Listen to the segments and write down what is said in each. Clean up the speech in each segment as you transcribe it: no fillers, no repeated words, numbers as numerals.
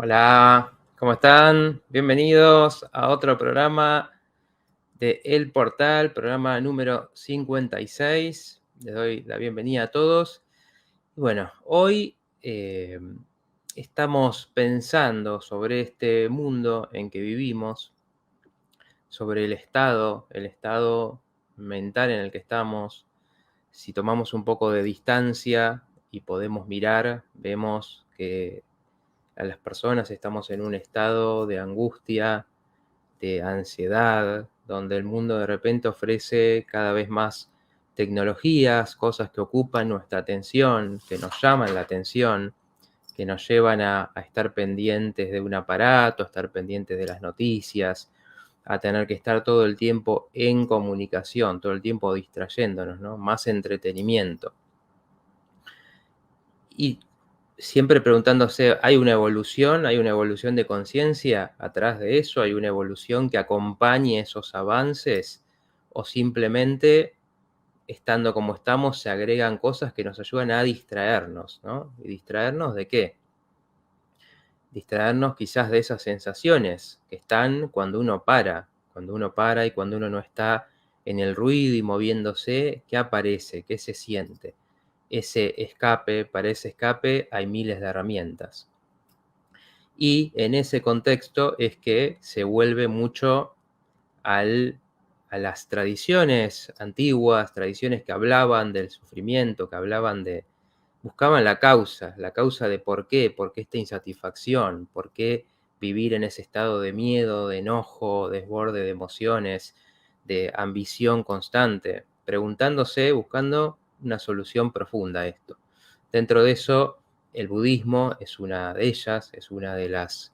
Hola, ¿cómo están? Bienvenidos a otro programa de El Portal, programa número 56. Les doy la bienvenida a todos. Y bueno, hoy estamos pensando sobre este mundo en que vivimos, sobre el estado mental en el que estamos. Si tomamos un poco de distancia y podemos mirar, vemos que a las personas estamos en un estado de angustia, de ansiedad, donde el mundo de repente ofrece cada vez más tecnologías, cosas que ocupan nuestra atención, que nos llaman la atención, que nos llevan a estar pendientes de un aparato, a estar pendientes de las noticias, a tener que estar todo el tiempo en comunicación, todo el tiempo distrayéndonos, ¿no? Más entretenimiento. Y siempre preguntándose, ¿hay una evolución? ¿Hay una evolución de conciencia atrás de eso? ¿Hay una evolución que acompañe esos avances? ¿O simplemente, estando como estamos, se agregan cosas que nos ayudan a distraernos, ¿no? ¿Y distraernos de qué? Distraernos quizás de esas sensaciones que están cuando uno para y cuando uno no está en el ruido y moviéndose, ¿qué aparece? ¿Qué se siente? Ese escape, para ese escape hay miles de herramientas. Y en ese contexto es que se vuelve mucho a las tradiciones antiguas, tradiciones que hablaban del sufrimiento, que hablaban buscaban la causa de por qué esta insatisfacción, por qué vivir en ese estado de miedo, de enojo, desborde de emociones, de ambición constante, preguntándose, buscando una solución profunda a esto. Dentro de eso, el budismo es una de ellas, es una de las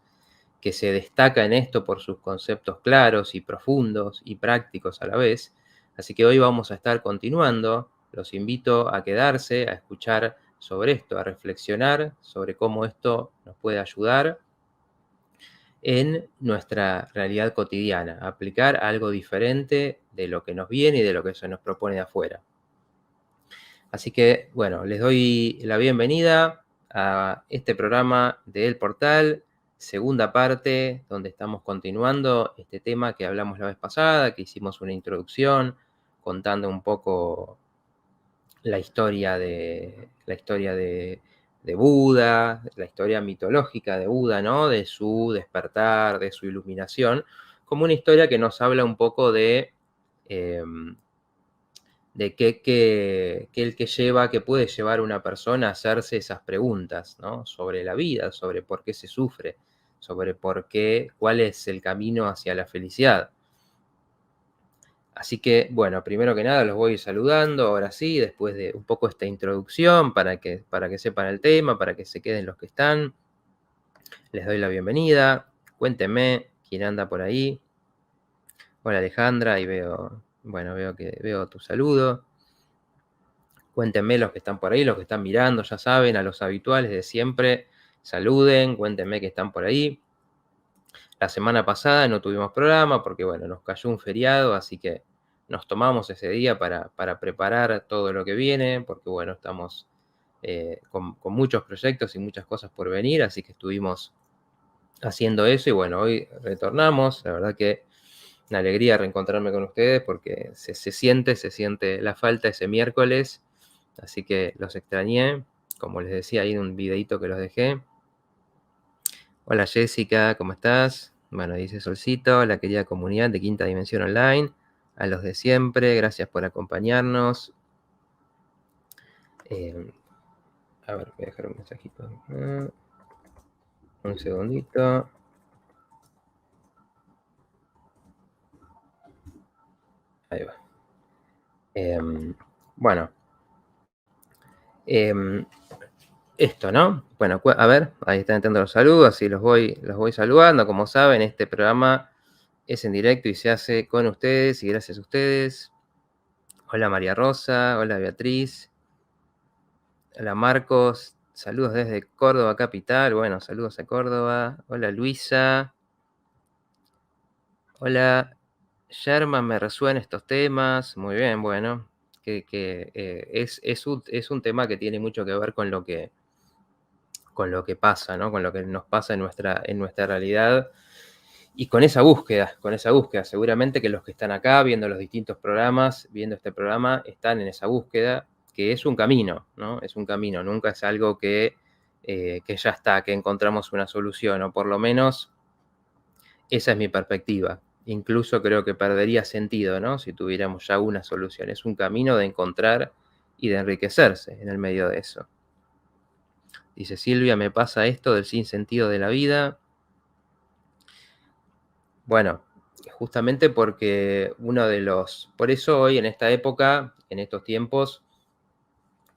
que se destaca en esto por sus conceptos claros y profundos y prácticos a la vez. Así que hoy vamos a estar continuando. Los invito a quedarse, a escuchar sobre esto, a reflexionar sobre cómo esto nos puede ayudar en nuestra realidad cotidiana, a aplicar algo diferente de lo que nos viene y de lo que se nos propone de afuera. Así que, bueno, les doy la bienvenida a este programa de El Portal, segunda parte, donde estamos continuando este tema que hablamos la vez pasada, que hicimos una introducción contando un poco la historia de Buda, la historia mitológica de Buda, ¿no? De su despertar, de su iluminación, como una historia que nos habla un poco de que puede llevar a una persona a hacerse esas preguntas, ¿no? Sobre la vida, sobre por qué se sufre, sobre cuál es el camino hacia la felicidad. Así que, bueno, primero que nada los voy saludando, ahora sí, después de un poco esta introducción, para que sepan el tema, para que se queden los que están. Les doy la bienvenida. Cuéntenme quién anda por ahí. Hola Alejandra, ahí veo tu saludo. Cuéntenme los que están por ahí, los que están mirando, ya saben, a los habituales de siempre, saluden, cuéntenme que están por ahí. La semana pasada no tuvimos programa porque, bueno, nos cayó un feriado, así que nos tomamos ese día para preparar todo lo que viene, porque, bueno, estamos con muchos proyectos y muchas cosas por venir, así que estuvimos haciendo eso y, bueno, hoy retornamos. La verdad que una alegría reencontrarme con ustedes porque se siente la falta ese miércoles. Así que los extrañé, como les decía ahí en un videito que los dejé. Hola Jessica, ¿cómo estás? Bueno, dice Solcito, la querida comunidad de Quinta Dimensión Online. A los de siempre, gracias por acompañarnos. A ver, voy a dejar un mensajito. Un segundito. Ahí va. Bueno. Esto, ¿no? Bueno, a ver, ahí están entrando los saludos, así los voy saludando. Como saben, este programa es en directo y se hace con ustedes y gracias a ustedes. Hola María Rosa, hola Beatriz, hola Marcos, saludos desde Córdoba Capital, bueno, saludos a Córdoba. Hola Luisa, hola Sherman, me resuenan estos temas, muy bien, bueno, es un tema que tiene mucho que ver con con lo que pasa, ¿no? Con lo que nos pasa en nuestra realidad y con esa búsqueda. Seguramente que los que están acá viendo los distintos programas, viendo este programa, están en esa búsqueda, que es un camino, ¿no? Es un camino, nunca es algo que ya está, que encontramos una solución, o por lo menos esa es mi perspectiva. Incluso creo que perdería sentido, ¿no? Si tuviéramos ya una solución. Es un camino de encontrar y de enriquecerse en el medio de eso. Dice Silvia, me pasa esto del sinsentido de la vida. Bueno, justamente porque por eso hoy en esta época, en estos tiempos,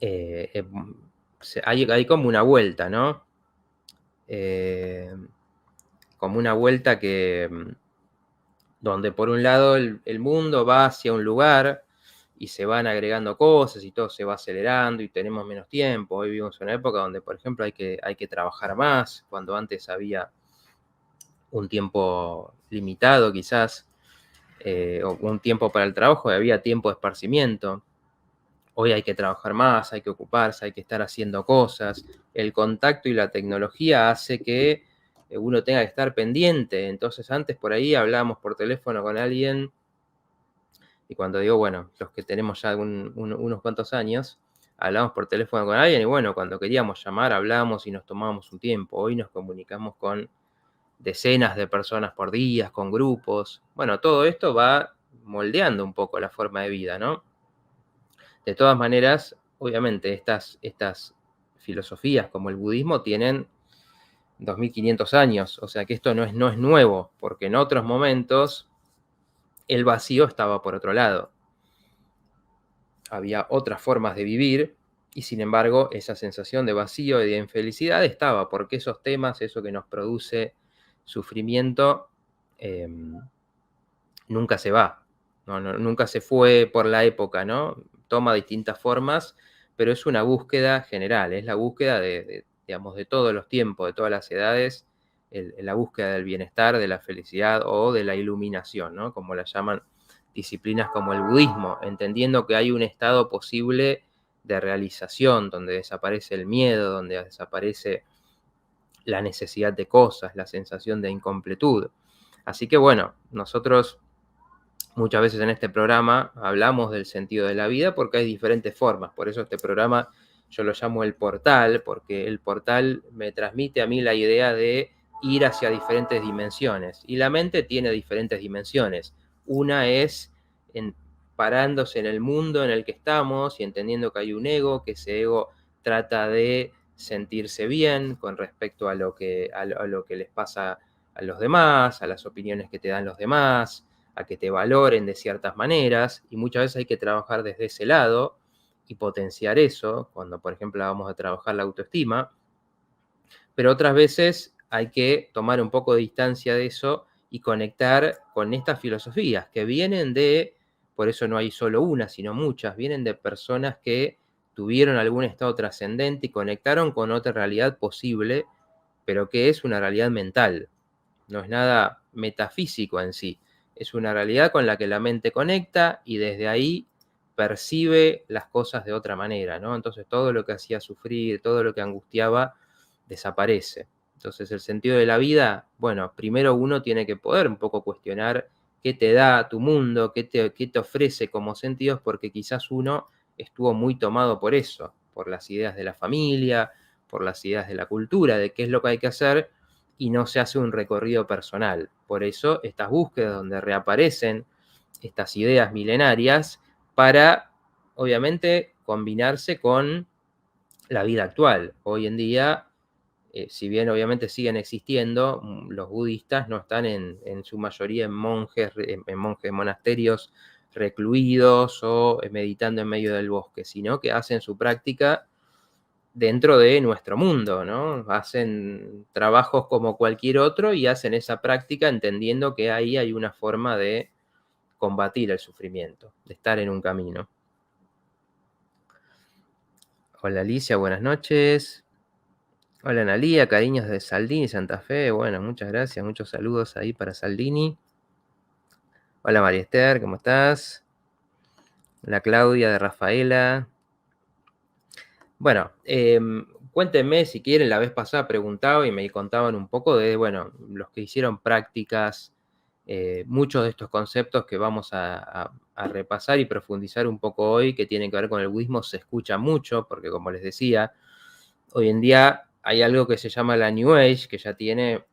hay como una vuelta, ¿no? Como una vuelta donde por un lado el mundo va hacia un lugar y se van agregando cosas y todo se va acelerando y tenemos menos tiempo. Hoy vivimos en una época donde, por ejemplo, hay que trabajar más, cuando antes había un tiempo limitado quizás, o un tiempo para el trabajo y había tiempo de esparcimiento. Hoy hay que trabajar más, hay que ocuparse, hay que estar haciendo cosas. El contacto y la tecnología hace que uno tenga que estar pendiente. Entonces antes por ahí hablábamos por teléfono con alguien y cuando digo, bueno, los que tenemos ya unos cuantos años, hablamos por teléfono con alguien y bueno, cuando queríamos llamar hablábamos y nos tomábamos un tiempo. Hoy nos comunicamos con decenas de personas por día, con grupos. Bueno, todo esto va moldeando un poco la forma de vida, ¿no? De todas maneras, obviamente, estas filosofías como el budismo tienen 2500 años, o sea que esto no es nuevo, porque en otros momentos el vacío estaba por otro lado. Había otras formas de vivir y sin embargo esa sensación de vacío y de infelicidad estaba, porque esos temas, eso que nos produce sufrimiento, nunca se va, nunca se fue por la época, ¿no? Toma distintas formas, pero es una búsqueda general, es la búsqueda digamos, de todos los tiempos, de todas las edades, la búsqueda del bienestar, de la felicidad o de la iluminación, ¿no? Como la llaman disciplinas como el budismo, entendiendo que hay un estado posible de realización, donde desaparece el miedo, donde desaparece la necesidad de cosas, la sensación de incompletud. Así que bueno, nosotros muchas veces en este programa hablamos del sentido de la vida porque hay diferentes formas. Por eso este programa yo lo llamo el portal, porque el portal me transmite a mí la idea de ir hacia diferentes dimensiones. Y la mente tiene diferentes dimensiones. Una es parándose en el mundo en el que estamos y entendiendo que hay un ego, que ese ego trata de sentirse bien con respecto a lo que les pasa a los demás, a las opiniones que te dan los demás, a que te valoren de ciertas maneras, y muchas veces hay que trabajar desde ese lado y potenciar eso, cuando por ejemplo vamos a trabajar la autoestima, pero otras veces hay que tomar un poco de distancia de eso y conectar con estas filosofías que vienen por eso no hay solo una, sino muchas, vienen de personas que tuvieron algún estado trascendente y conectaron con otra realidad posible, pero que es una realidad mental, no es nada metafísico en sí, es una realidad con la que la mente conecta y desde ahí percibe las cosas de otra manera, ¿no? Entonces todo lo que hacía sufrir, todo lo que angustiaba, desaparece. Entonces el sentido de la vida, bueno, primero uno tiene que poder un poco cuestionar qué te da tu mundo, qué te ofrece como sentidos, porque quizás uno estuvo muy tomado por eso, por las ideas de la familia, por las ideas de la cultura, de qué es lo que hay que hacer, y no se hace un recorrido personal. Por eso estas búsquedas donde reaparecen estas ideas milenarias para, obviamente, combinarse con la vida actual. Hoy en día, si bien obviamente siguen existiendo, los budistas no están en su mayoría en monjes, monasterios recluidos o meditando en medio del bosque, sino que hacen su práctica dentro de nuestro mundo, ¿no? Hacen trabajos como cualquier otro y hacen esa práctica entendiendo que ahí hay una forma de combatir el sufrimiento, de estar en un camino. Hola Alicia, buenas noches. Hola Analía, cariños de Saldini, Santa Fe. Bueno, muchas gracias, muchos saludos ahí para Saldini. Hola María Esther, ¿cómo estás? Hola Claudia de Rafaela. Bueno, cuéntenme si quieren, la vez pasada preguntaba y me contaban un poco de, bueno, los que hicieron prácticas, muchos de estos conceptos que vamos a repasar y profundizar un poco hoy, que tienen que ver con el budismo, se escucha mucho, porque como les decía, hoy en día hay algo que se llama la New Age, que ya tiene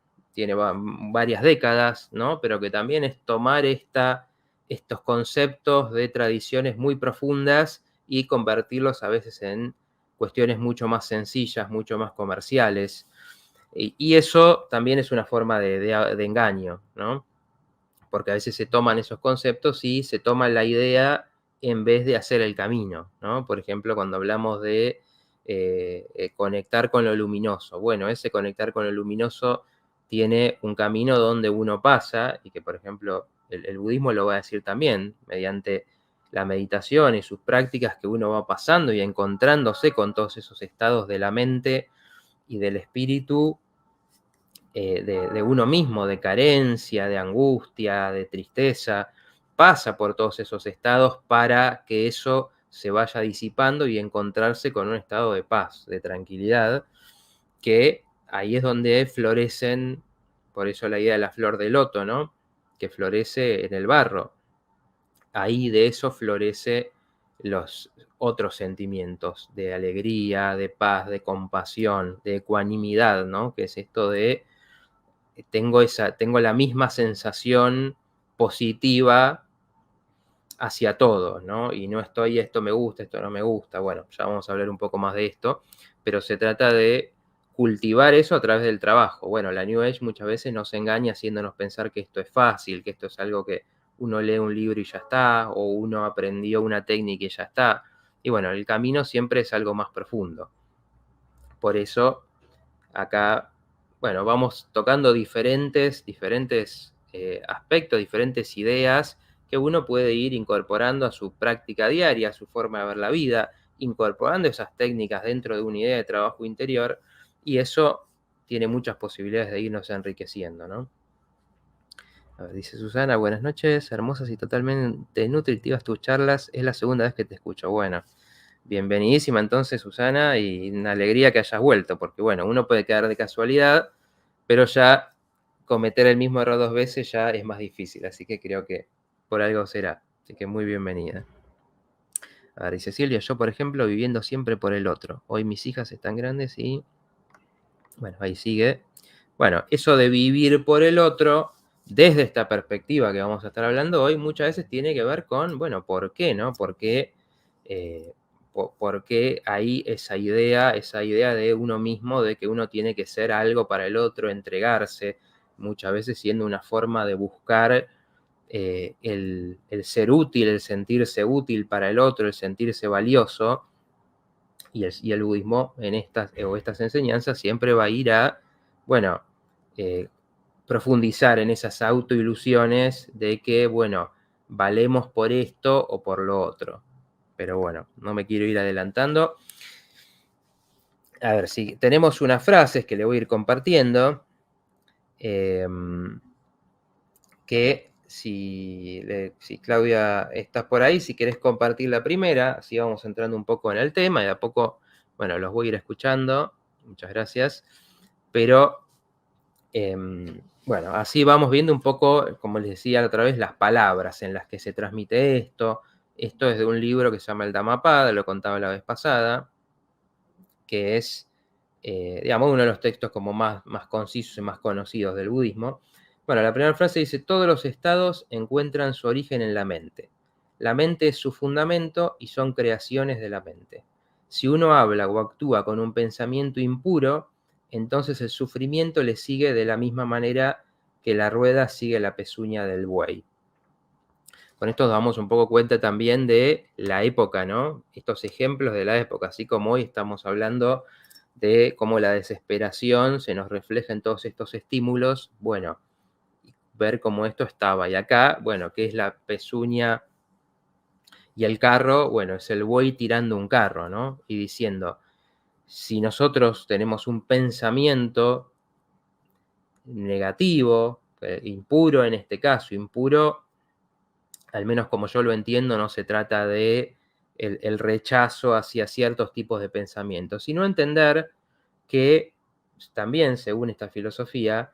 varias décadas, ¿no? Pero que también es tomar estos conceptos de tradiciones muy profundas y convertirlos a veces en cuestiones mucho más sencillas, mucho más comerciales. Y eso también es una forma de engaño, ¿no? Porque a veces se toman esos conceptos y se toma la idea en vez de hacer el camino, ¿no? Por ejemplo, cuando hablamos de conectar con lo luminoso. Bueno, ese conectar con lo luminoso tiene un camino donde uno pasa y que, por ejemplo, el budismo lo va a decir también, mediante la meditación y sus prácticas que uno va pasando y encontrándose con todos esos estados de la mente y del espíritu, de uno mismo, de carencia, de angustia, de tristeza, pasa por todos esos estados para que eso se vaya disipando y encontrarse con un estado de paz, de tranquilidad, que ahí es donde florecen, por eso la idea de la flor de loto, ¿no? Que florece en el barro. Ahí de eso florece los otros sentimientos de alegría, de paz, de compasión, de ecuanimidad, ¿no? Que es esto de tengo la misma sensación positiva hacia todo, ¿no? Y no estoy, esto me gusta, esto no me gusta. Bueno, ya vamos a hablar un poco más de esto, pero se trata de cultivar eso a través del trabajo. Bueno, la New Age muchas veces nos engaña haciéndonos pensar que esto es fácil, que esto es algo que uno lee un libro y ya está, o uno aprendió una técnica y ya está. Y bueno, el camino siempre es algo más profundo. Por eso, acá, bueno, vamos tocando diferentes aspectos, diferentes ideas que uno puede ir incorporando a su práctica diaria, a su forma de ver la vida, incorporando esas técnicas dentro de una idea de trabajo interior, y eso tiene muchas posibilidades de irnos enriqueciendo, ¿no? A ver, dice Susana, buenas noches, hermosas y totalmente nutritivas tus charlas, es la segunda vez que te escucho. Bueno, bienvenidísima entonces, Susana, y una alegría que hayas vuelto, porque bueno, uno puede quedar de casualidad, pero ya cometer el mismo error 2 veces ya es más difícil, así que creo que por algo será. Así que muy bienvenida. A ver, dice Silvia, yo por ejemplo viviendo siempre por el otro. Hoy mis hijas están grandes y... Bueno, ahí sigue. Bueno, eso de vivir por el otro, desde esta perspectiva que vamos a estar hablando hoy, muchas veces tiene que ver con, bueno, ¿por qué, no? Eh, por qué hay esa idea de uno mismo, de que uno tiene que ser algo para el otro, entregarse, muchas veces siendo una forma de buscar el ser útil, el sentirse útil para el otro, el sentirse valioso, y el budismo en estas enseñanzas siempre va a ir a, bueno, profundizar en esas autoilusiones de que, bueno, valemos por esto o por lo otro. Pero bueno, no me quiero ir adelantando. A ver, si tenemos unas frases que le voy a ir compartiendo, que si Claudia estás por ahí, si querés compartir la primera, así vamos entrando un poco en el tema y de a poco, bueno, los voy a ir escuchando. Muchas gracias. Pero, bueno, así vamos viendo un poco, como les decía otra vez, las palabras en las que se transmite esto. Esto es de un libro que se llama el Dhammapada, lo contaba la vez pasada, que es, digamos, uno de los textos como más concisos y más conocidos del budismo. Bueno, la primera frase dice, todos los estados encuentran su origen en la mente. La mente es su fundamento y son creaciones de la mente. Si uno habla o actúa con un pensamiento impuro, entonces el sufrimiento le sigue de la misma manera que la rueda sigue la pezuña del buey. Con esto nos damos un poco cuenta también de la época, ¿no? Estos ejemplos de la época, así como hoy estamos hablando de cómo la desesperación se nos refleja en todos estos estímulos, bueno, ver cómo esto estaba. Y acá, bueno, ¿qué es la pezuña y el carro? Bueno, es el buey tirando un carro, ¿no? Y diciendo, si nosotros tenemos un pensamiento negativo, impuro en este caso, impuro, al menos como yo lo entiendo, no se trata de el rechazo hacia ciertos tipos de pensamientos, sino entender que también, según esta filosofía,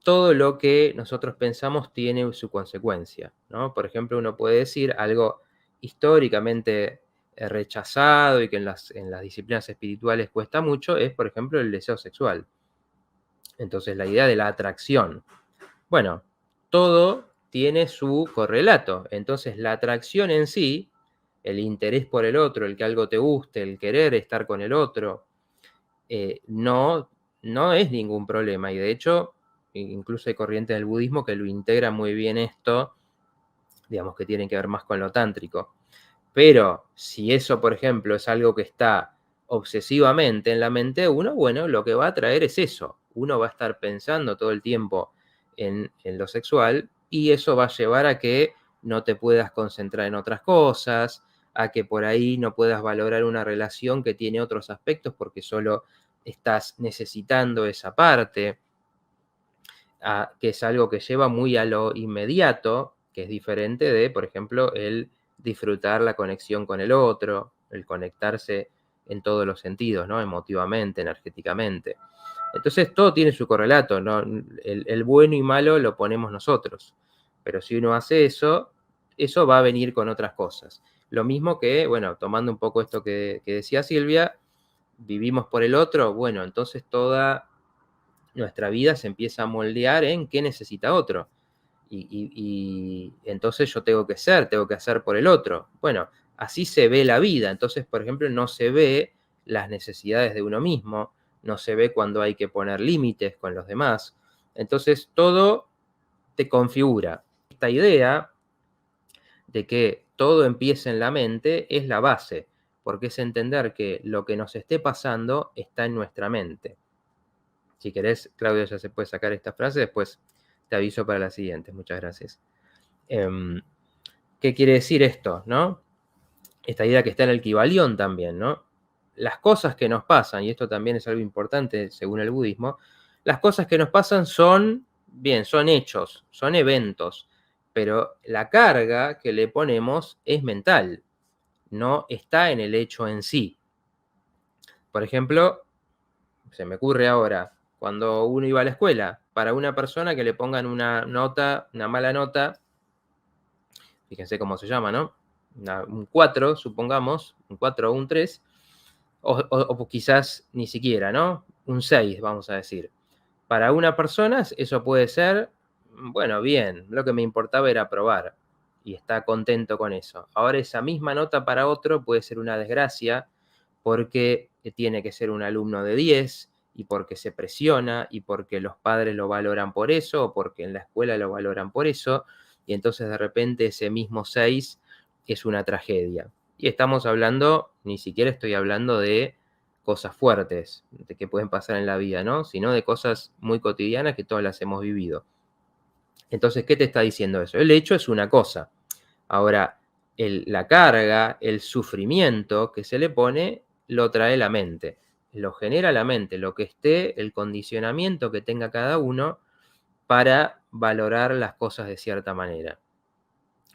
todo lo que nosotros pensamos tiene su consecuencia, ¿no? Por ejemplo, uno puede decir algo históricamente rechazado y que en las disciplinas espirituales cuesta mucho, es, por ejemplo, el deseo sexual. Entonces, la idea de la atracción. Bueno, todo tiene su correlato. Entonces, la atracción en sí, el interés por el otro, el que algo te guste, el querer estar con el otro, no, no es ningún problema. Y de hecho, incluso hay corrientes del budismo que lo integran muy bien esto, digamos que tienen que ver más con lo tántrico. Pero si eso, por ejemplo, es algo que está obsesivamente en la mente de uno, bueno, lo que va a traer es eso. Uno va a estar pensando todo el tiempo en lo sexual y eso va a llevar a que no te puedas concentrar en otras cosas, a que por ahí no puedas valorar una relación que tiene otros aspectos porque solo estás necesitando esa parte, que es algo que lleva muy a lo inmediato, que es diferente de, por ejemplo, el disfrutar la conexión con el otro, el conectarse en todos los sentidos, ¿no? Emotivamente, energéticamente. Entonces todo tiene su correlato, ¿no? El bueno y malo lo ponemos nosotros, pero si uno hace eso, eso va a venir con otras cosas. Lo mismo que, bueno, tomando un poco esto que decía Silvia, vivimos por el otro, bueno, entonces toda nuestra vida se empieza a moldear en qué necesita otro. Y entonces yo tengo que hacer por el otro. Bueno, así se ve la vida. Entonces, por ejemplo, no se ve las necesidades de uno mismo, no se ve cuando hay que poner límites con los demás. Entonces, todo te configura. Esta idea de que todo empieza en la mente es la base, porque es entender que lo que nos esté pasando está en nuestra mente. Si querés, Claudio, ya se puede sacar esta frase, después te aviso para la siguiente. Muchas gracias. ¿Qué quiere decir esto, no? Esta idea que está en el Kybalión también, ¿no? Las cosas que nos pasan, y esto también es algo importante según el budismo, las cosas que nos pasan son, bien, son hechos, son eventos, pero la carga que le ponemos es mental, no está en el hecho en sí. Por ejemplo, se me ocurre ahora, cuando uno iba a la escuela, para una persona que le pongan una nota, una mala nota, fíjense cómo se llama, ¿no? Un 4, supongamos, un 4 o un 3, o quizás ni siquiera, ¿no? Un 6, vamos a decir. Para una persona eso puede ser, bueno, bien, lo que me importaba era probar y está contento con eso. Ahora esa misma nota para otro puede ser una desgracia porque tiene que ser un alumno de 10 y porque se presiona y porque los padres lo valoran por eso o porque en la escuela lo valoran por eso y entonces de repente ese mismo 6 es una tragedia. Y estamos hablando, ni siquiera estoy hablando de cosas fuertes de que pueden pasar en la vida, ¿no? Sino de cosas muy cotidianas que todas las hemos vivido. Entonces, ¿qué te está diciendo eso? El hecho es una cosa. Ahora, la carga, el sufrimiento que se le pone, lo trae la mente. Lo genera la mente, lo que esté, el condicionamiento que tenga cada uno para valorar las cosas de cierta manera.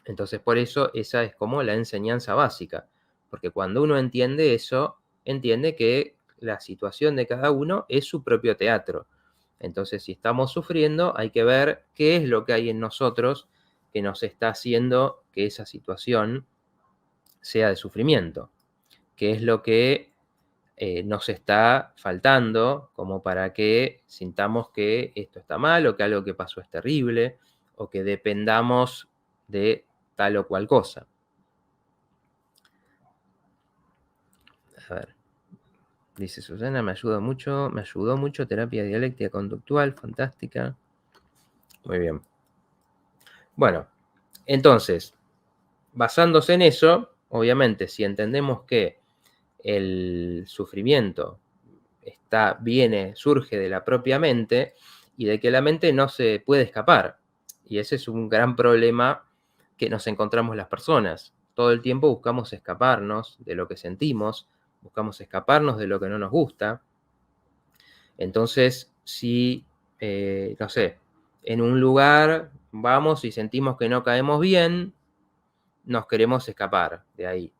Entonces, por eso esa es como la enseñanza básica. Porque cuando uno entiende eso, entiende que la situación de cada uno es su propio teatro. Entonces, si estamos sufriendo, hay que ver qué es lo que hay en nosotros que nos está haciendo que esa situación sea de sufrimiento. Qué es lo que nos está faltando como para que sintamos que esto está mal o que algo que pasó es terrible o que dependamos de tal o cual cosa. A ver, dice Susana, me ayudó mucho terapia dialéctica conductual, fantástica. Muy bien. Bueno, entonces, basándose en eso, obviamente, si entendemos que el sufrimiento surge de la propia mente y de que la mente no se puede escapar. Y ese es un gran problema que nos encontramos las personas. Todo el tiempo buscamos escaparnos de lo que sentimos, buscamos escaparnos de lo que no nos gusta. Entonces, si, no sé, en un lugar vamos y sentimos que no caemos bien, nos queremos escapar de ahí.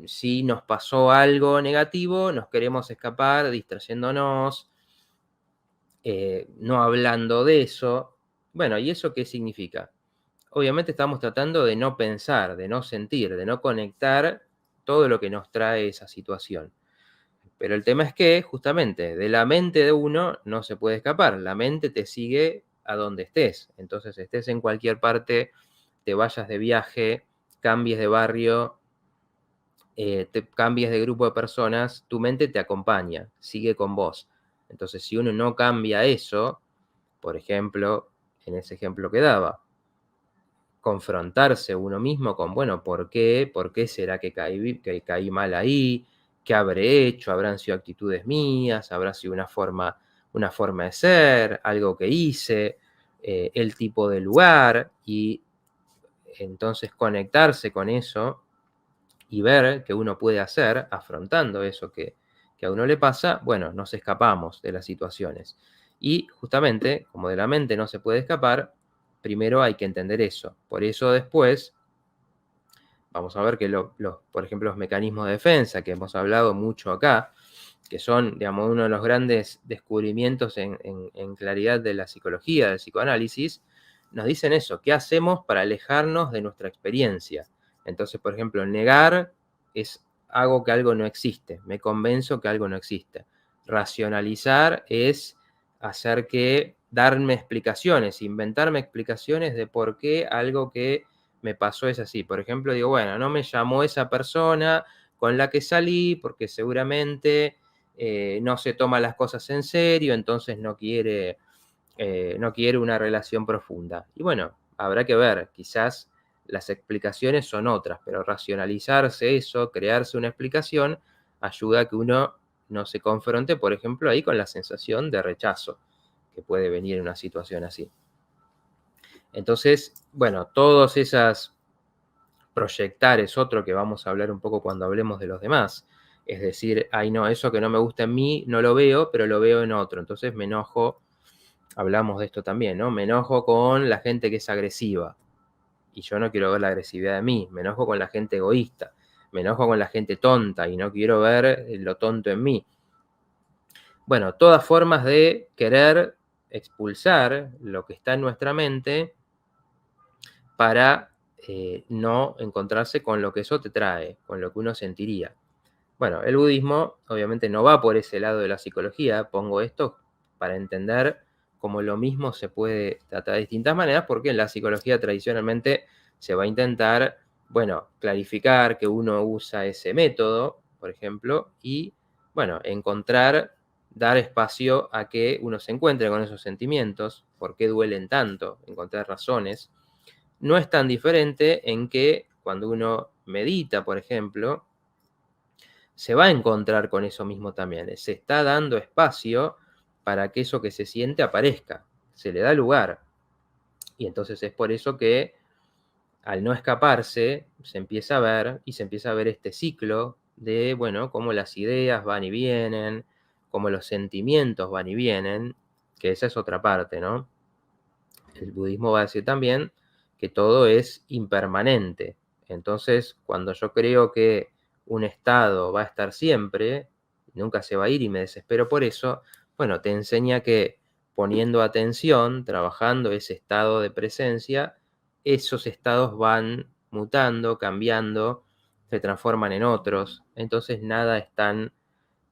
si nos pasó algo negativo, nos queremos escapar distrayéndonos, no hablando de eso. Bueno, ¿y eso qué significa? Obviamente estamos tratando de no pensar, de no sentir, de no conectar todo lo que nos trae esa situación. Pero el tema es que, justamente, de la mente de uno no se puede escapar. La mente te sigue a donde estés. Entonces, estés en cualquier parte, te vayas de viaje, cambies de barrio, te cambies de grupo de personas, tu mente te acompaña, sigue con vos. Entonces, si uno no cambia eso, por ejemplo, en ese ejemplo que daba, confrontarse uno mismo con, bueno, ¿por qué? ¿Por qué será que caí mal ahí? ¿Qué habré hecho? ¿Habrán sido actitudes mías? ¿Habrá sido una forma de ser? ¿Algo que hice? ¿El tipo de lugar? Y entonces conectarse con eso y ver qué uno puede hacer afrontando eso que a uno le pasa, bueno, nos escapamos de las situaciones. Y justamente, como de la mente no se puede escapar, primero hay que entender eso. Por eso después vamos a ver que, por ejemplo, los mecanismos de defensa, que hemos hablado mucho acá, que son, digamos, uno de los grandes descubrimientos en claridad de la psicología, del psicoanálisis, nos dicen eso, ¿qué hacemos para alejarnos de nuestra experiencia? Entonces, por ejemplo, negar es hago que algo no existe, me convenzo que algo no existe. Racionalizar es hacer que darme explicaciones, inventarme explicaciones de por qué algo que me pasó es así. Por ejemplo, digo, bueno, no me llamó esa persona con la que salí porque seguramente no se toma las cosas en serio, entonces no quiere una relación profunda. Y bueno, habrá que ver, quizás las explicaciones son otras, pero racionalizarse eso, crearse una explicación, ayuda a que uno no se confronte, por ejemplo, ahí con la sensación de rechazo que puede venir en una situación así. Entonces, bueno, todas esas proyectar es otro que vamos a hablar un poco cuando hablemos de los demás. Es decir, ay no, eso que no me gusta en mí no lo veo, pero lo veo en otro. Entonces me enojo, hablamos de esto también, ¿no? Me enojo con la gente que es agresiva. Y yo no quiero ver la agresividad de mí. Me enojo con la gente egoísta. Me enojo con la gente tonta y no quiero ver lo tonto en mí. Bueno, todas formas de querer expulsar lo que está en nuestra mente para no encontrarse con lo que eso te trae, con lo que uno sentiría. Bueno, el budismo obviamente no va por ese lado de la psicología, pongo esto para entender cómo lo mismo se puede tratar de distintas maneras, porque en la psicología tradicionalmente se va a intentar, bueno, clarificar que uno usa ese método, por ejemplo, y, bueno, encontrar, dar espacio a que uno se encuentre con esos sentimientos, por qué duelen tanto, encontrar razones. No es tan diferente en que cuando uno medita, por ejemplo, se va a encontrar con eso mismo también. Se está dando espacio para que eso que se siente aparezca, se le da lugar. Y entonces es por eso que al no escaparse, se empieza a ver y se empieza a ver este ciclo de, bueno, cómo las ideas van y vienen, cómo los sentimientos van y vienen, que esa es otra parte, ¿no? El budismo va a decir también que todo es impermanente. Entonces, cuando yo creo que un estado va a estar siempre, nunca se va a ir y me desespero por eso, bueno, te enseña que poniendo atención, trabajando ese estado de presencia, esos estados van mutando, cambiando, se transforman en otros. Entonces, nada es tan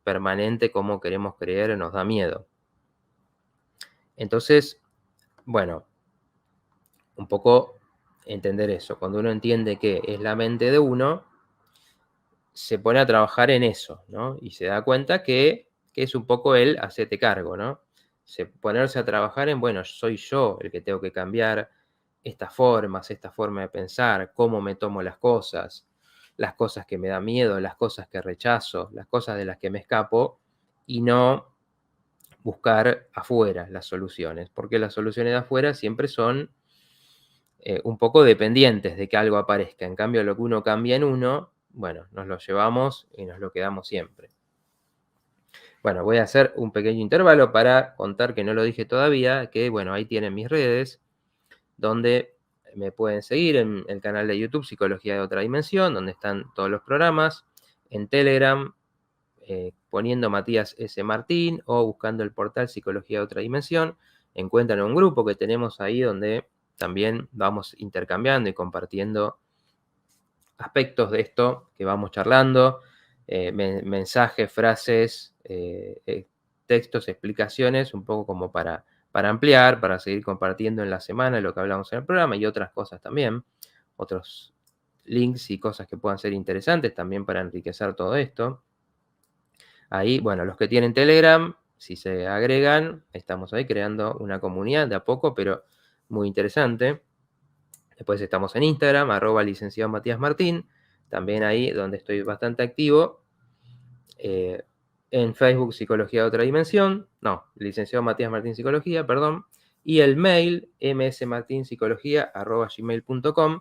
permanente como queremos creer, nos da miedo. Entonces, bueno, un poco entender eso. Cuando uno entiende que es la mente de uno, se pone a trabajar en eso, ¿no? Y se da cuenta que es un poco el hacete cargo, ¿no? Ponerse a trabajar en, bueno, soy yo el que tengo que cambiar estas formas, esta forma de pensar, cómo me tomo las cosas que me dan miedo, las cosas que rechazo, las cosas de las que me escapo, y no buscar afuera las soluciones, porque las soluciones de afuera siempre son un poco dependientes de que algo aparezca. En cambio, lo que uno cambia en uno, bueno, nos lo llevamos y nos lo quedamos siempre. Bueno, voy a hacer un pequeño intervalo para contar que no lo dije todavía, que bueno, ahí tienen mis redes, donde me pueden seguir en el canal de YouTube Psicología de Otra Dimensión, donde están todos los programas. en Telegram, poniendo Matías S. Martín o buscando el portal Psicología de Otra Dimensión, encuentran un grupo que tenemos ahí donde también vamos intercambiando y compartiendo aspectos de esto que vamos charlando, mensajes, frases, textos, explicaciones, un poco como para ampliar, para seguir compartiendo en la semana lo que hablamos en el programa y otras cosas también, otros links y cosas que puedan ser interesantes también para enriquecer todo esto. Ahí, bueno, los que tienen Telegram, si se agregan, estamos ahí creando una comunidad de a poco, pero muy interesante. Después estamos en Instagram, @licenciado Matías Martín, también ahí donde estoy bastante activo. En Facebook, Psicología de Otra Dimensión, no, licenciado Matías Martín Psicología, perdón. Y el mail, msmartinpsicología@gmail.com.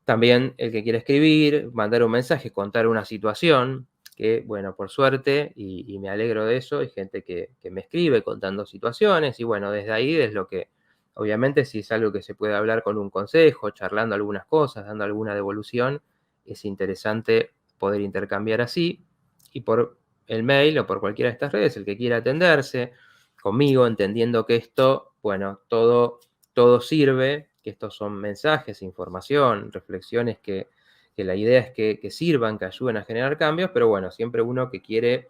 También el que quiera escribir, mandar un mensaje, contar una situación, que bueno, por suerte, y me alegro de eso, hay gente que me escribe contando situaciones, y bueno, desde ahí es lo que, obviamente, si es algo que se puede hablar con un consejo, charlando algunas cosas, dando alguna devolución, es interesante poder intercambiar así, y por el mail o por cualquiera de estas redes, el que quiera atenderse conmigo, entendiendo que esto, bueno, todo sirve, que estos son mensajes, información, reflexiones que la idea es que sirvan, que ayuden a generar cambios, pero bueno, siempre uno que quiere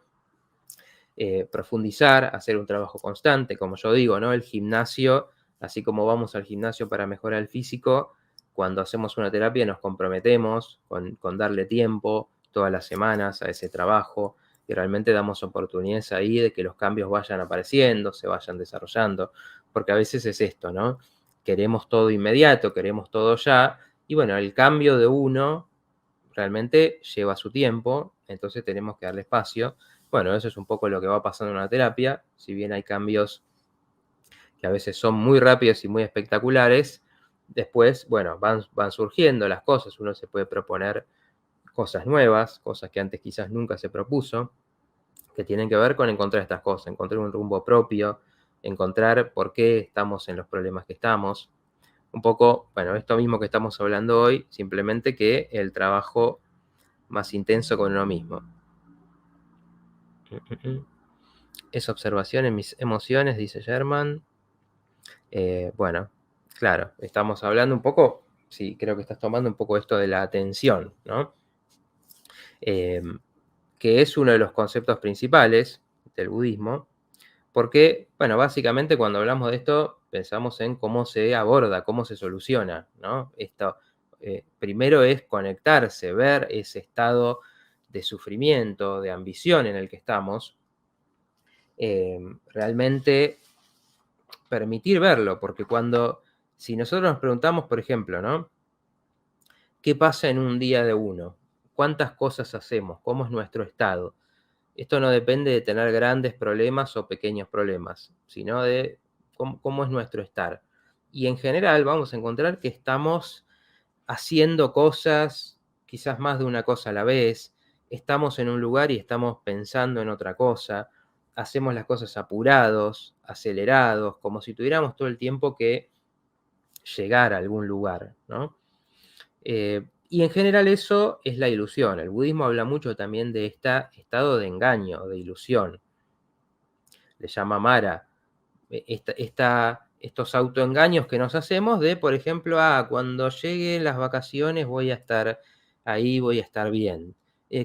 profundizar, hacer un trabajo constante, como yo digo, ¿no? El gimnasio, así como vamos al gimnasio para mejorar el físico, cuando hacemos una terapia nos comprometemos con darle tiempo todas las semanas a ese trabajo y realmente damos oportunidades ahí de que los cambios vayan apareciendo, se vayan desarrollando, porque a veces es esto, ¿no? Queremos todo inmediato, queremos todo ya, y bueno, el cambio de uno realmente lleva su tiempo, entonces tenemos que darle espacio. Bueno, eso es un poco lo que va pasando en una terapia, si bien hay cambios que a veces son muy rápidos y muy espectaculares, después, bueno, van surgiendo las cosas, uno se puede proponer cosas nuevas, cosas que antes quizás nunca se propuso, que tienen que ver con encontrar estas cosas, encontrar un rumbo propio, encontrar por qué estamos en los problemas que estamos. Un poco, bueno, esto mismo que estamos hablando hoy, simplemente que el trabajo más intenso con uno mismo. Es observación en mis emociones, dice German. Bueno, claro, estamos hablando un poco, sí, creo que estás tomando un poco esto de la atención, ¿no? Que es uno de los conceptos principales del budismo, porque, bueno, básicamente cuando hablamos de esto pensamos en cómo se aborda, cómo se soluciona, ¿no? Esto primero es conectarse, ver ese estado de sufrimiento, de ambición en el que estamos, realmente permitir verlo, porque si nosotros nos preguntamos, por ejemplo, ¿no? ¿Qué pasa en un día de uno? ¿Cuántas cosas hacemos? ¿Cómo es nuestro estado? Esto no depende de tener grandes problemas o pequeños problemas, sino de cómo es nuestro estar. Y en general vamos a encontrar que estamos haciendo cosas, quizás más de una cosa a la vez, estamos en un lugar y estamos pensando en otra cosa, hacemos las cosas apurados, acelerados, como si tuviéramos todo el tiempo que llegar a algún lugar, ¿no? Y en general eso es la ilusión. El budismo habla mucho también de este estado de engaño, de ilusión. Le llama Mara. Estos autoengaños que nos hacemos de, por ejemplo, cuando lleguen las vacaciones voy a estar ahí, voy a estar bien.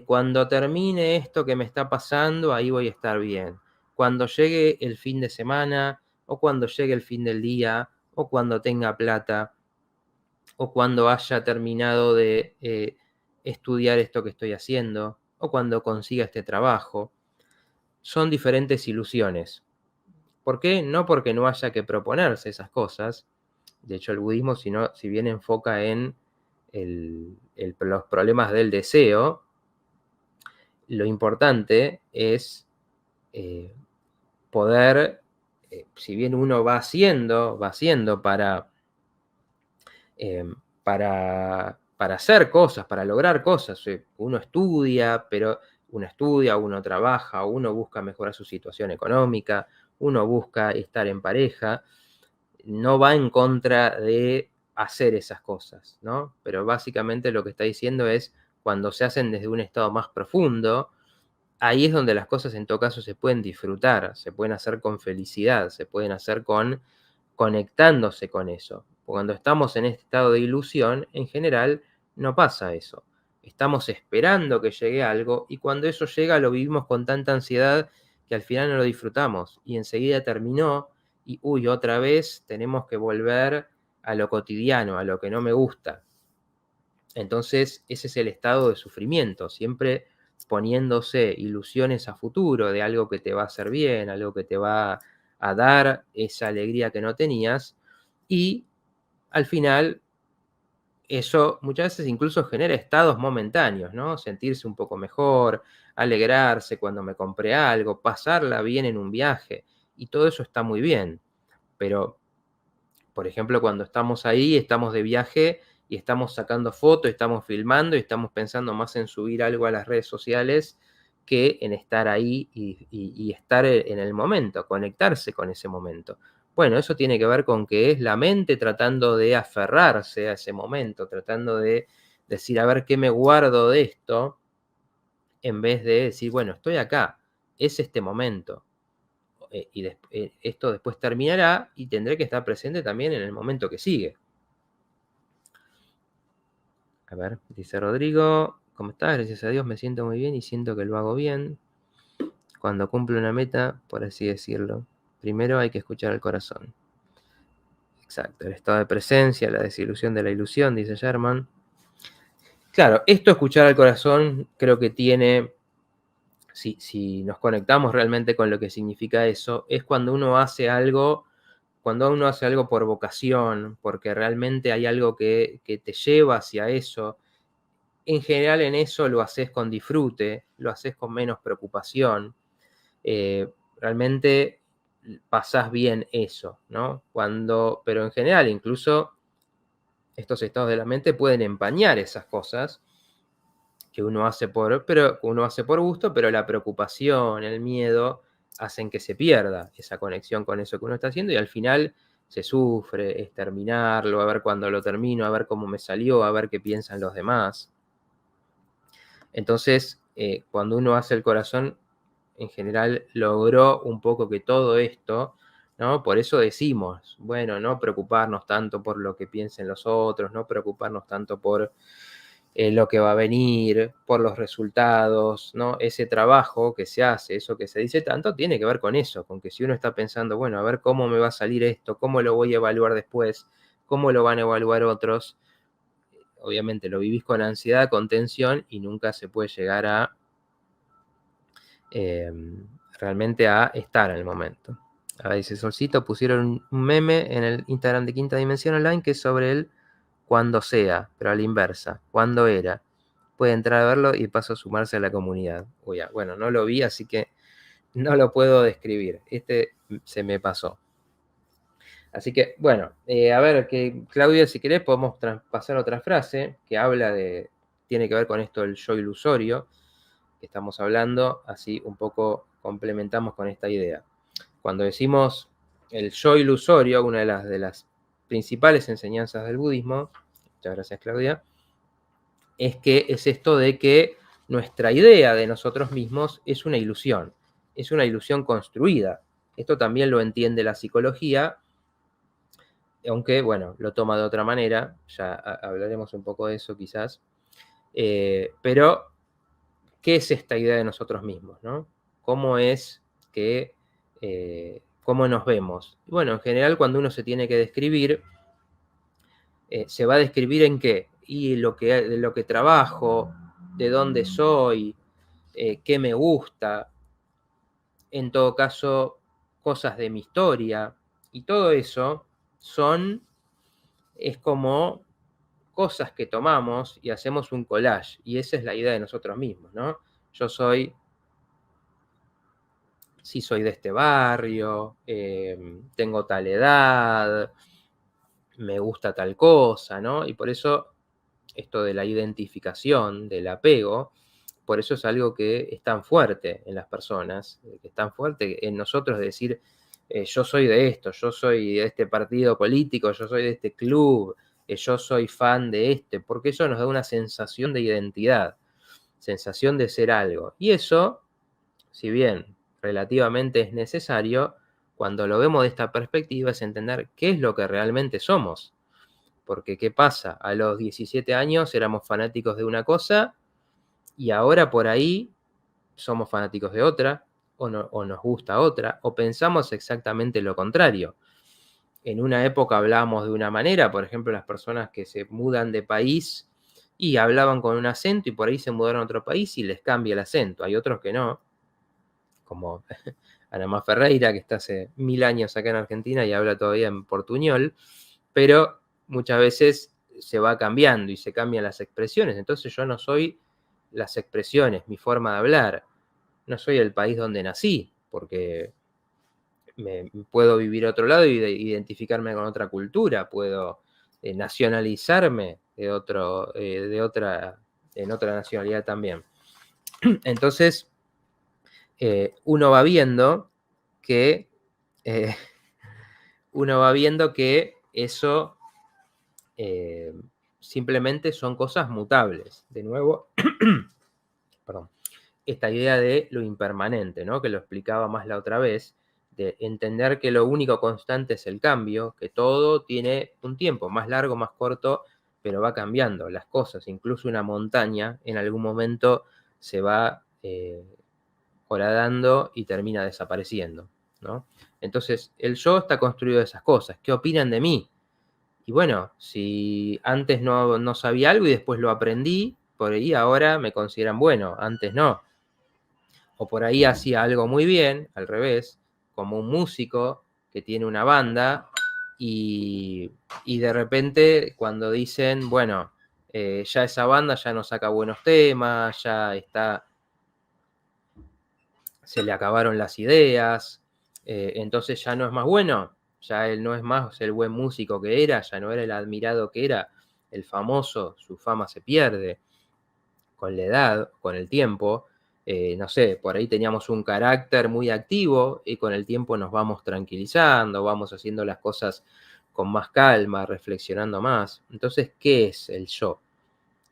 Cuando termine esto que me está pasando, ahí voy a estar bien. Cuando llegue el fin de semana, o cuando llegue el fin del día, o cuando tenga plata, o cuando haya terminado de estudiar esto que estoy haciendo, o cuando consiga este trabajo. Son diferentes ilusiones. ¿Por qué? No porque no haya que proponerse esas cosas. De hecho, el budismo, si bien enfoca en los problemas del deseo, lo importante es poder, si bien uno va haciendo eh, para hacer cosas, para lograr cosas. Uno estudia, uno trabaja, uno busca mejorar su situación económica, uno busca estar en pareja, no va en contra de hacer esas cosas, ¿no? Pero básicamente lo que está diciendo es cuando se hacen desde un estado más profundo, ahí es donde las cosas en todo caso se pueden disfrutar, se pueden hacer con felicidad, se pueden hacer conectándose con eso. Cuando estamos en este estado de ilusión, en general no pasa eso. Estamos esperando que llegue algo y cuando eso llega lo vivimos con tanta ansiedad que al final no lo disfrutamos y enseguida terminó y uy, otra vez tenemos que volver a lo cotidiano, a lo que no me gusta. Entonces, ese es el estado de sufrimiento, siempre poniéndose ilusiones a futuro de algo que te va a hacer bien, algo que te va a dar esa alegría que no tenías, y al final eso muchas veces incluso genera estados momentáneos, ¿no? Sentirse un poco mejor, alegrarse cuando me compré algo, pasarla bien en un viaje, y todo eso está muy bien, pero por ejemplo, cuando estamos ahí, estamos de viaje y estamos sacando fotos, estamos filmando y estamos pensando más en subir algo a las redes sociales que en estar ahí y estar en el momento, conectarse con ese momento. Bueno, eso tiene que ver con que es la mente tratando de aferrarse a ese momento, tratando de decir, a ver qué me guardo de esto, en vez de decir, bueno, estoy acá, es este momento esto después terminará y tendré que estar presente también en el momento que sigue. A ver, dice Rodrigo, ¿cómo estás? Gracias a Dios me siento muy bien y siento que lo hago bien. Cuando cumplo una meta, por así decirlo, primero hay que escuchar al corazón. Exacto, el estado de presencia, la desilusión de la ilusión, dice Sherman. Claro, esto escuchar al corazón creo que tiene, si nos conectamos realmente con lo que significa eso, es cuando uno hace algo por vocación, porque realmente hay algo que te lleva hacia eso. En general en eso lo haces con disfrute, lo haces con menos preocupación. Realmente pasás bien eso, ¿no? Pero en general incluso estos estados de la mente pueden empañar esas cosas que uno hace por gusto, pero la preocupación, el miedo, hacen que se pierda esa conexión con eso que uno está haciendo y al final se sufre, es terminarlo, a ver cuándo lo termino, a ver cómo me salió, a ver qué piensan los demás. Entonces, cuando uno hace el corazón, en general logró un poco que todo esto, ¿no? Por eso decimos, bueno, no preocuparnos tanto por lo que piensen los otros, no preocuparnos tanto por lo que va a venir, por los resultados, ¿no? Ese trabajo que se hace, eso que se dice tanto, tiene que ver con eso, con que si uno está pensando, bueno, a ver cómo me va a salir esto, cómo lo voy a evaluar después, cómo lo van a evaluar otros, obviamente lo vivís con ansiedad, con tensión y nunca se puede llegar a realmente a estar en el momento. Ahora dice Solcito, pusieron un meme en el Instagram de Quinta Dimensión Online que es sobre el cuando sea, pero a la inversa, cuando era. Puede entrar a verlo y paso a sumarse a la comunidad. Bueno, no lo vi, así que no lo puedo describir. Este se me pasó. Así que, bueno, a ver, Claudia, si querés podemos pasar otra frase que tiene que ver con esto del yo ilusorio que estamos hablando, así un poco complementamos con esta idea. Cuando decimos el yo ilusorio, una de las principales enseñanzas del budismo, muchas gracias Claudia, es que es esto de que nuestra idea de nosotros mismos es una ilusión construida. Esto también lo entiende la psicología, aunque, bueno, lo toma de otra manera, ya hablaremos un poco de eso quizás, pero ¿qué es esta idea de nosotros mismos, ¿no? ¿Cómo es que, cómo nos vemos? Bueno, en general cuando uno se tiene que describir, se va a describir en qué, y de lo que trabajo, de dónde soy, qué me gusta, en todo caso, cosas de mi historia, y todo eso es como cosas que tomamos y hacemos un collage, y esa es la idea de nosotros mismos, ¿no? Yo soy de este barrio, tengo tal edad, me gusta tal cosa, ¿no? Y por eso esto de la identificación, del apego, por eso es algo que es tan fuerte en las personas, que es tan fuerte en nosotros de decir, yo soy de esto, yo soy de este partido político, yo soy de este club, yo soy fan de porque eso nos da una sensación de identidad. sensación de ser algo. Y eso, si bien relativamente es necesario, cuando lo vemos de esta perspectiva es entender qué es lo que realmente somos. Porque ¿qué pasa? A los 17 años éramos fanáticos de una cosa y ahora por ahí somos fanáticos de otra, o nos gusta otra, o pensamos exactamente lo contrario. En una época hablábamos de una manera, por ejemplo, las personas que se mudan de país y hablaban con un acento y por ahí se mudaron a otro país y les cambia el acento. Hay otros que no, como Ana Má Ferreira, que está hace 1000 años acá en Argentina y habla todavía en portuñol, pero muchas veces se va cambiando y se cambian las expresiones. Entonces yo no soy las expresiones, mi forma de hablar, no soy el país donde nací, porque puedo vivir a otro lado y identificarme con otra cultura, puedo nacionalizarme de en otra nacionalidad también. Entonces, uno va viendo que eh, eso simplemente son cosas mutables. De nuevo, perdón, esta idea de lo impermanente, ¿no? Que lo explicaba más la otra vez, de entender que lo único constante es el cambio, que todo tiene un tiempo, más largo, más corto, pero va cambiando las cosas. Incluso una montaña en algún momento se va horadando y termina desapareciendo, ¿no? Entonces, el yo está construido de esas cosas. ¿Qué opinan de mí? Y bueno, si antes no sabía algo y después lo aprendí, por ahí ahora me consideran bueno, antes no. O por ahí hacía algo muy bien, al revés, como un músico que tiene una banda y de repente cuando dicen, bueno, ya esa banda ya no saca buenos temas, ya está, se le acabaron las ideas, entonces ya no es más bueno, ya él no es más el buen músico que era, ya no era el admirado que era, el famoso, su fama se pierde con la edad, con el tiempo. No sé, por ahí teníamos un carácter muy activo y con el tiempo nos vamos tranquilizando, vamos haciendo las cosas con más calma, reflexionando más. Entonces, ¿qué es el yo?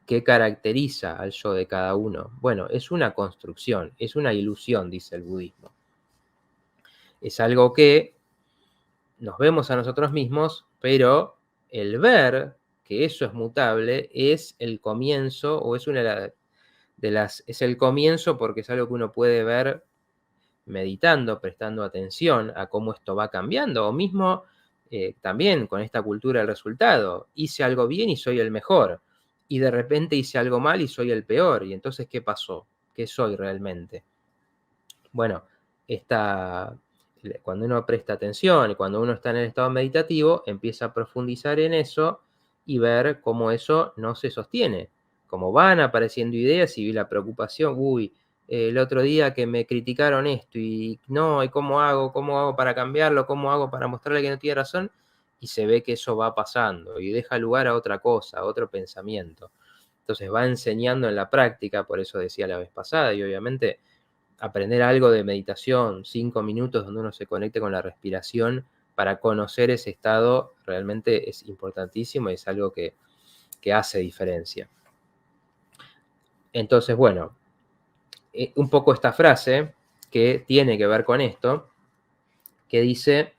¿Qué caracteriza al yo de cada uno? Bueno, es una construcción, es una ilusión, dice el budismo. Es algo que nos vemos a nosotros mismos, pero el ver que eso es mutable es el comienzo o es una es el comienzo porque es algo que uno puede ver meditando, prestando atención a cómo esto va cambiando, o mismo también con esta cultura del resultado. Hice algo bien y soy el mejor, y de repente hice algo mal y soy el peor, y entonces, ¿qué pasó? ¿Qué soy realmente? Bueno, cuando uno presta atención y cuando uno está en el estado meditativo, empieza a profundizar en eso y ver cómo eso no se sostiene. Como van apareciendo ideas y vi la preocupación, uy, el otro día que me criticaron esto y no, ¿y cómo hago para cambiarlo? ¿Cómo hago para mostrarle que no tiene razón? Y se ve que eso va pasando y deja lugar a otra cosa, a otro pensamiento. Entonces va enseñando en la práctica, por eso decía la vez pasada, y obviamente aprender algo de meditación, 5 minutos donde uno se conecte con la respiración para conocer ese estado, realmente es importantísimo y es algo que hace diferencia. Entonces, bueno, un poco esta frase que tiene que ver con esto, que dice,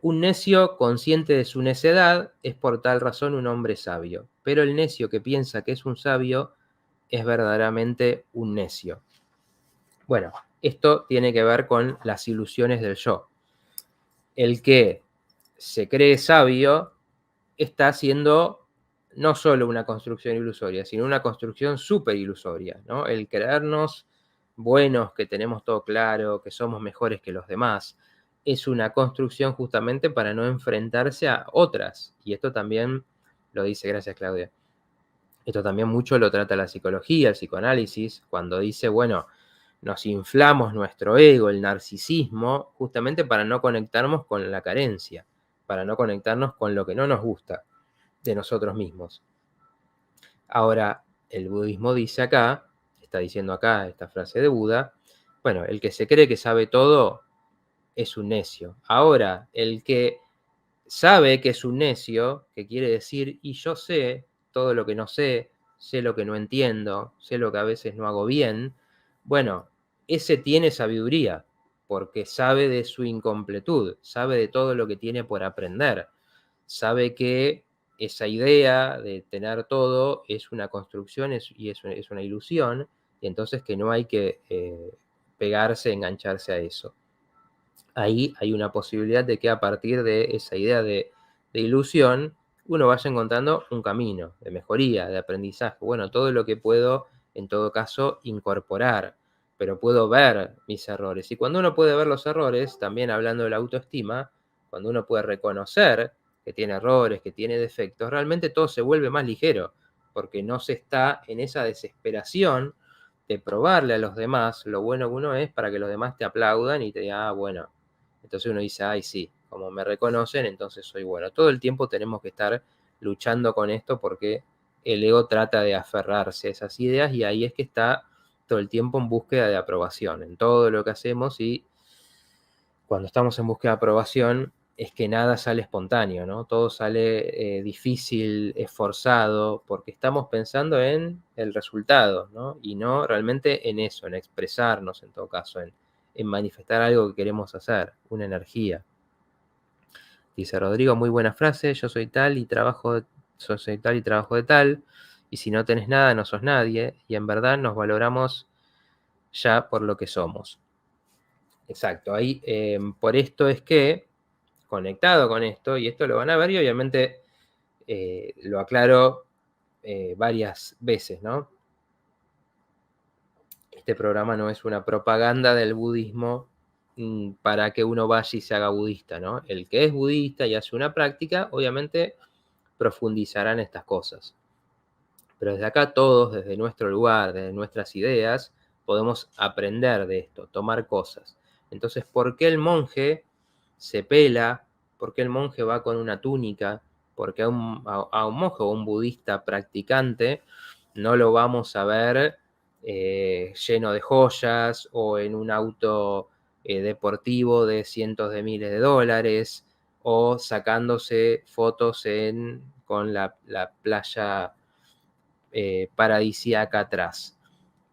un necio consciente de su necedad es por tal razón un hombre sabio, pero el necio que piensa que es un sabio es verdaderamente un necio. Bueno, esto tiene que ver con las ilusiones del yo. El que se cree sabio está haciendo no solo una construcción ilusoria, sino una construcción súper ilusoria, ¿no? El creernos buenos, que tenemos todo claro, que somos mejores que los demás, es una construcción justamente para no enfrentarse a otras. Y esto también lo dice, gracias Claudia, esto también mucho lo trata la psicología, el psicoanálisis, cuando dice, bueno, nos inflamos nuestro ego, el narcisismo, justamente para no conectarnos con la carencia, para no conectarnos con lo que no nos gusta de nosotros mismos. Ahora, el budismo dice acá, está diciendo acá esta frase de Buda, bueno, el que se cree que sabe todo es un necio. Ahora, el que sabe que es un necio, que quiere decir, y yo sé todo lo que no sé, sé lo que no entiendo, sé lo que a veces no hago bien, bueno, ese tiene sabiduría, porque sabe de su incompletud, sabe de todo lo que tiene por aprender, sabe que esa idea de tener todo es una construcción y es una ilusión, y entonces que no hay que pegarse, engancharse a eso. Ahí hay una posibilidad de que a partir de esa idea de ilusión, uno vaya encontrando un camino de mejoría, de aprendizaje. Bueno, todo lo que puedo, en todo caso, incorporar, pero puedo ver mis errores. Y cuando uno puede ver los errores, también hablando de la autoestima, cuando uno puede reconocer que tiene errores, que tiene defectos, realmente todo se vuelve más ligero, porque no se está en esa desesperación de probarle a los demás lo bueno que uno es para que los demás te aplaudan y te digan, ah, bueno. Entonces uno dice, ay, sí, como me reconocen, entonces soy bueno. Todo el tiempo tenemos que estar luchando con esto porque el ego trata de aferrarse a esas ideas y ahí es que está todo el tiempo en búsqueda de aprobación, en todo lo que hacemos, y cuando estamos en búsqueda de aprobación es que nada sale espontáneo, ¿no? Todo sale difícil, esforzado, porque estamos pensando en el resultado, ¿no? Y no realmente en eso, en expresarnos en todo caso, en manifestar algo que queremos hacer, una energía. Dice Rodrigo, muy buena frase, yo soy tal y trabajo, soy tal y trabajo de tal, y si no tenés nada no sos nadie, y en verdad nos valoramos ya por lo que somos. Exacto, ahí por esto es que, conectado con esto, y esto lo van a ver y obviamente lo aclaro varias veces, ¿no? Este programa no es una propaganda del budismo para que uno vaya y se haga budista, ¿no? El que es budista y hace una práctica, obviamente profundizará en estas cosas. Pero desde acá todos, desde nuestro lugar, desde nuestras ideas, podemos aprender de esto, tomar cosas. Entonces, ¿por qué el monje se pela? ¿Por qué el monje va con una túnica? Porque a un monje o un budista practicante no lo vamos a ver lleno de joyas o en un auto deportivo de cientos de miles de dólares o sacándose fotos con la playa paradisíaca atrás.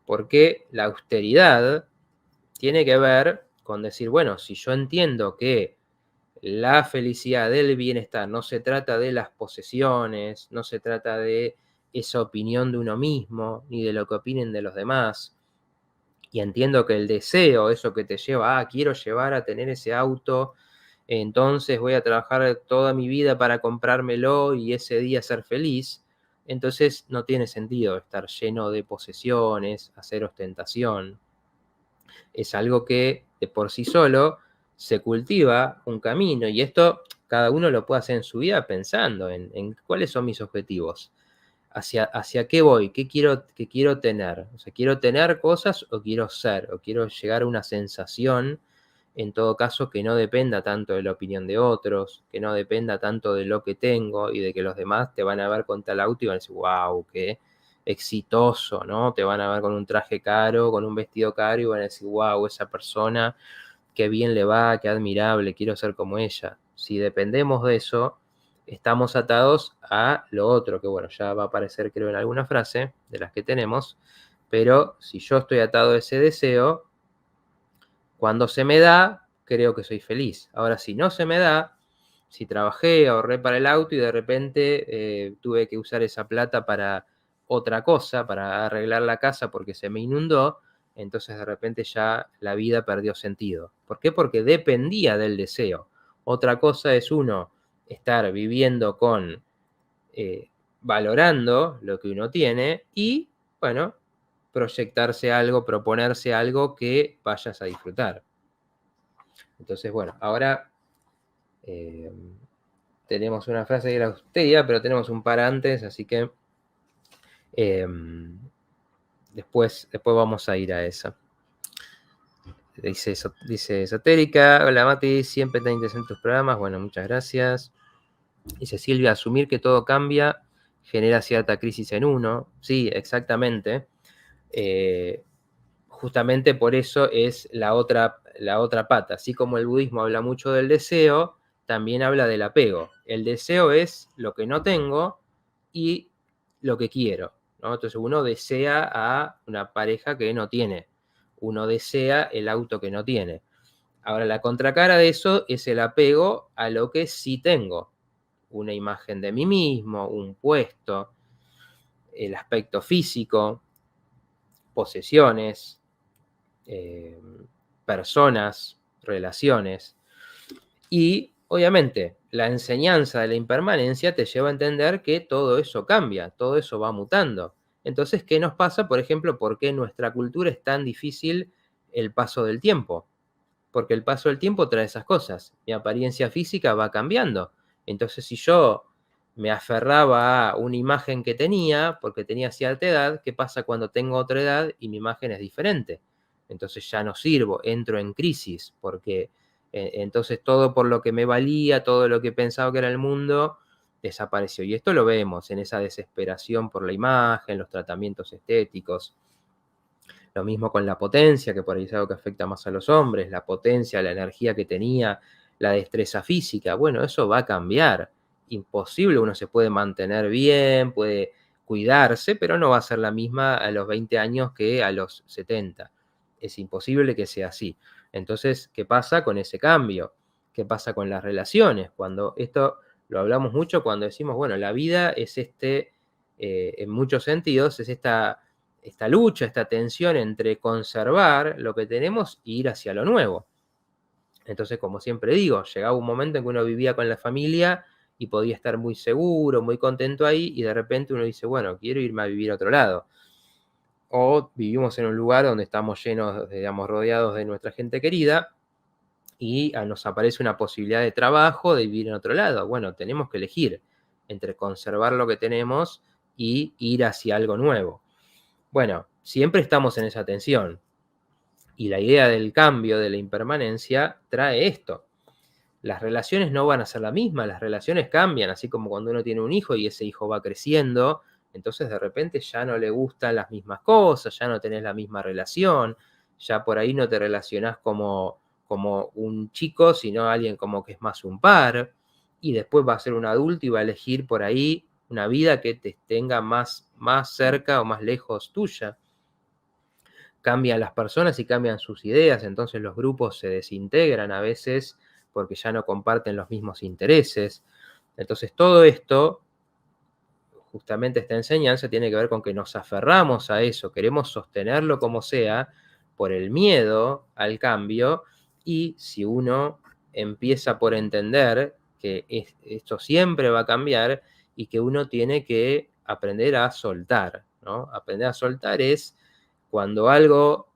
Porque la austeridad tiene que ver con decir, bueno, si yo entiendo que la felicidad del bienestar no se trata de las posesiones, no se trata de esa opinión de uno mismo, ni de lo que opinen de los demás, y entiendo que el deseo, eso que te lleva, quiero llevar a tener ese auto, entonces voy a trabajar toda mi vida para comprármelo y ese día ser feliz, entonces no tiene sentido estar lleno de posesiones, hacer ostentación. Es algo que de por sí solo se cultiva un camino, y esto cada uno lo puede hacer en su vida pensando en cuáles son mis objetivos. Hacia qué voy, qué quiero tener. O sea, quiero tener cosas o quiero ser, o quiero llegar a una sensación, en todo caso, que no dependa tanto de la opinión de otros, que no dependa tanto de lo que tengo y de que los demás te van a ver con tal auto y van a decir, wow, qué exitoso, ¿no? Te van a ver con un traje caro, con un vestido caro y van a decir, wow, esa persona, qué bien le va, qué admirable, quiero ser como ella. Si dependemos de eso, estamos atados a lo otro, que bueno, ya va a aparecer creo en alguna frase de las que tenemos, pero si yo estoy atado a ese deseo, cuando se me da, creo que soy feliz. Ahora, si no se me da, si trabajé, ahorré para el auto y de repente tuve que usar esa plata para otra cosa, para arreglar la casa porque se me inundó, entonces de repente ya la vida perdió sentido. ¿Por qué? Porque dependía del deseo. Otra cosa es uno estar viviendo valorando lo que uno tiene y, bueno, proyectarse algo, proponerse algo que vayas a disfrutar. Entonces, bueno, ahora tenemos una frase de la austeridad, pero tenemos un par antes, así que después vamos a ir a esa. Dice Esotérica, hola Mati, siempre tan interesantes tus programas, bueno, muchas gracias. Dice Silvia, asumir que todo cambia genera cierta crisis en uno. Sí, exactamente. Justamente por eso es la otra pata. Así como el budismo habla mucho del deseo, también habla del apego. El deseo es lo que no tengo y lo que quiero. ¿no? Entonces uno desea a una pareja que no tiene, uno desea el auto que no tiene. Ahora, la contracara de eso es el apego a lo que sí tengo. Una imagen de mí mismo, un puesto, el aspecto físico, posesiones, eh, personas, relaciones. Y obviamente la enseñanza de la impermanencia te lleva a entender que todo eso cambia, todo eso va mutando. Entonces, ¿qué nos pasa? Por ejemplo, ¿por qué en nuestra cultura es tan difícil el paso del tiempo? Porque el paso del tiempo trae esas cosas. Mi apariencia física va cambiando. Entonces, si yo me aferraba a una imagen que tenía, porque tenía cierta edad, ¿qué pasa cuando tengo otra edad y mi imagen es diferente? Entonces ya no sirvo, entro en crisis, porque entonces todo por lo que me valía, todo lo que pensaba que era el mundo, desapareció. Y esto lo vemos en esa desesperación por la imagen, los tratamientos estéticos. Lo mismo con la potencia, que por ahí es algo que afecta más a los hombres, la potencia, la energía que tenía, la destreza física. Bueno, eso va a cambiar. Imposible, uno se puede mantener bien, puede cuidarse, pero no va a ser la misma a los 20 años que a los 70. Es imposible que sea así. Entonces, ¿qué pasa con ese cambio? ¿Qué pasa con las relaciones? Cuando esto lo hablamos mucho cuando decimos, bueno, la vida es en muchos sentidos, es esta lucha, esta tensión entre conservar lo que tenemos e ir hacia lo nuevo. Entonces, como siempre digo, llegaba un momento en que uno vivía con la familia y podía estar muy seguro, muy contento ahí, y de repente uno dice, bueno, quiero irme a vivir a otro lado. O vivimos en un lugar donde estamos llenos, digamos, rodeados de nuestra gente querida, y nos aparece una posibilidad de trabajo, de vivir en otro lado. Bueno, tenemos que elegir entre conservar lo que tenemos y ir hacia algo nuevo. Bueno, siempre estamos en esa tensión. Y la idea del cambio, de la impermanencia, trae esto. Las relaciones no van a ser la misma, las relaciones cambian, así como cuando uno tiene un hijo y ese hijo va creciendo, entonces de repente ya no le gustan las mismas cosas, ya no tenés la misma relación, ya por ahí no te relacionás como un chico, sino alguien como que es más un par, y después va a ser un adulto y va a elegir por ahí una vida que te tenga más cerca o más lejos tuya. Cambian las personas y cambian sus ideas, entonces los grupos se desintegran a veces porque ya no comparten los mismos intereses. Entonces todo esto, justamente esta enseñanza, tiene que ver con que nos aferramos a eso, queremos sostenerlo como sea, por el miedo al cambio, y si uno empieza por entender que esto siempre va a cambiar y que uno tiene que aprender a soltar, ¿no? Aprender a soltar es cuando algo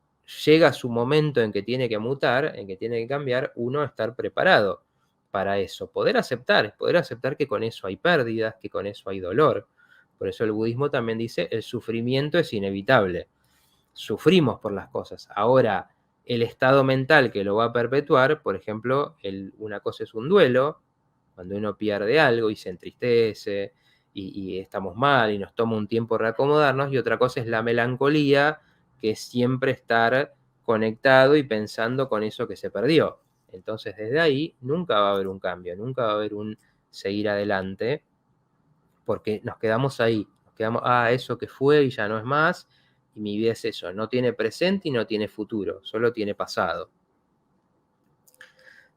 llega a su momento en que tiene que mutar, en que tiene que cambiar, uno estar preparado para eso, poder aceptar que con eso hay pérdidas, que con eso hay dolor. Por eso el budismo también dice, el sufrimiento es inevitable. Sufrimos por las cosas. Ahora, el estado mental que lo va a perpetuar, por ejemplo, una cosa es un duelo, cuando uno pierde algo y se entristece y estamos mal y nos toma un tiempo reacomodarnos, y otra cosa es la melancolía, que es siempre estar conectado y pensando con eso que se perdió. Entonces, desde ahí nunca va a haber un cambio, nunca va a haber un seguir adelante, porque nos quedamos ahí, nos quedamos, eso que fue y ya no es más, y mi vida es eso, no tiene presente y no tiene futuro, solo tiene pasado.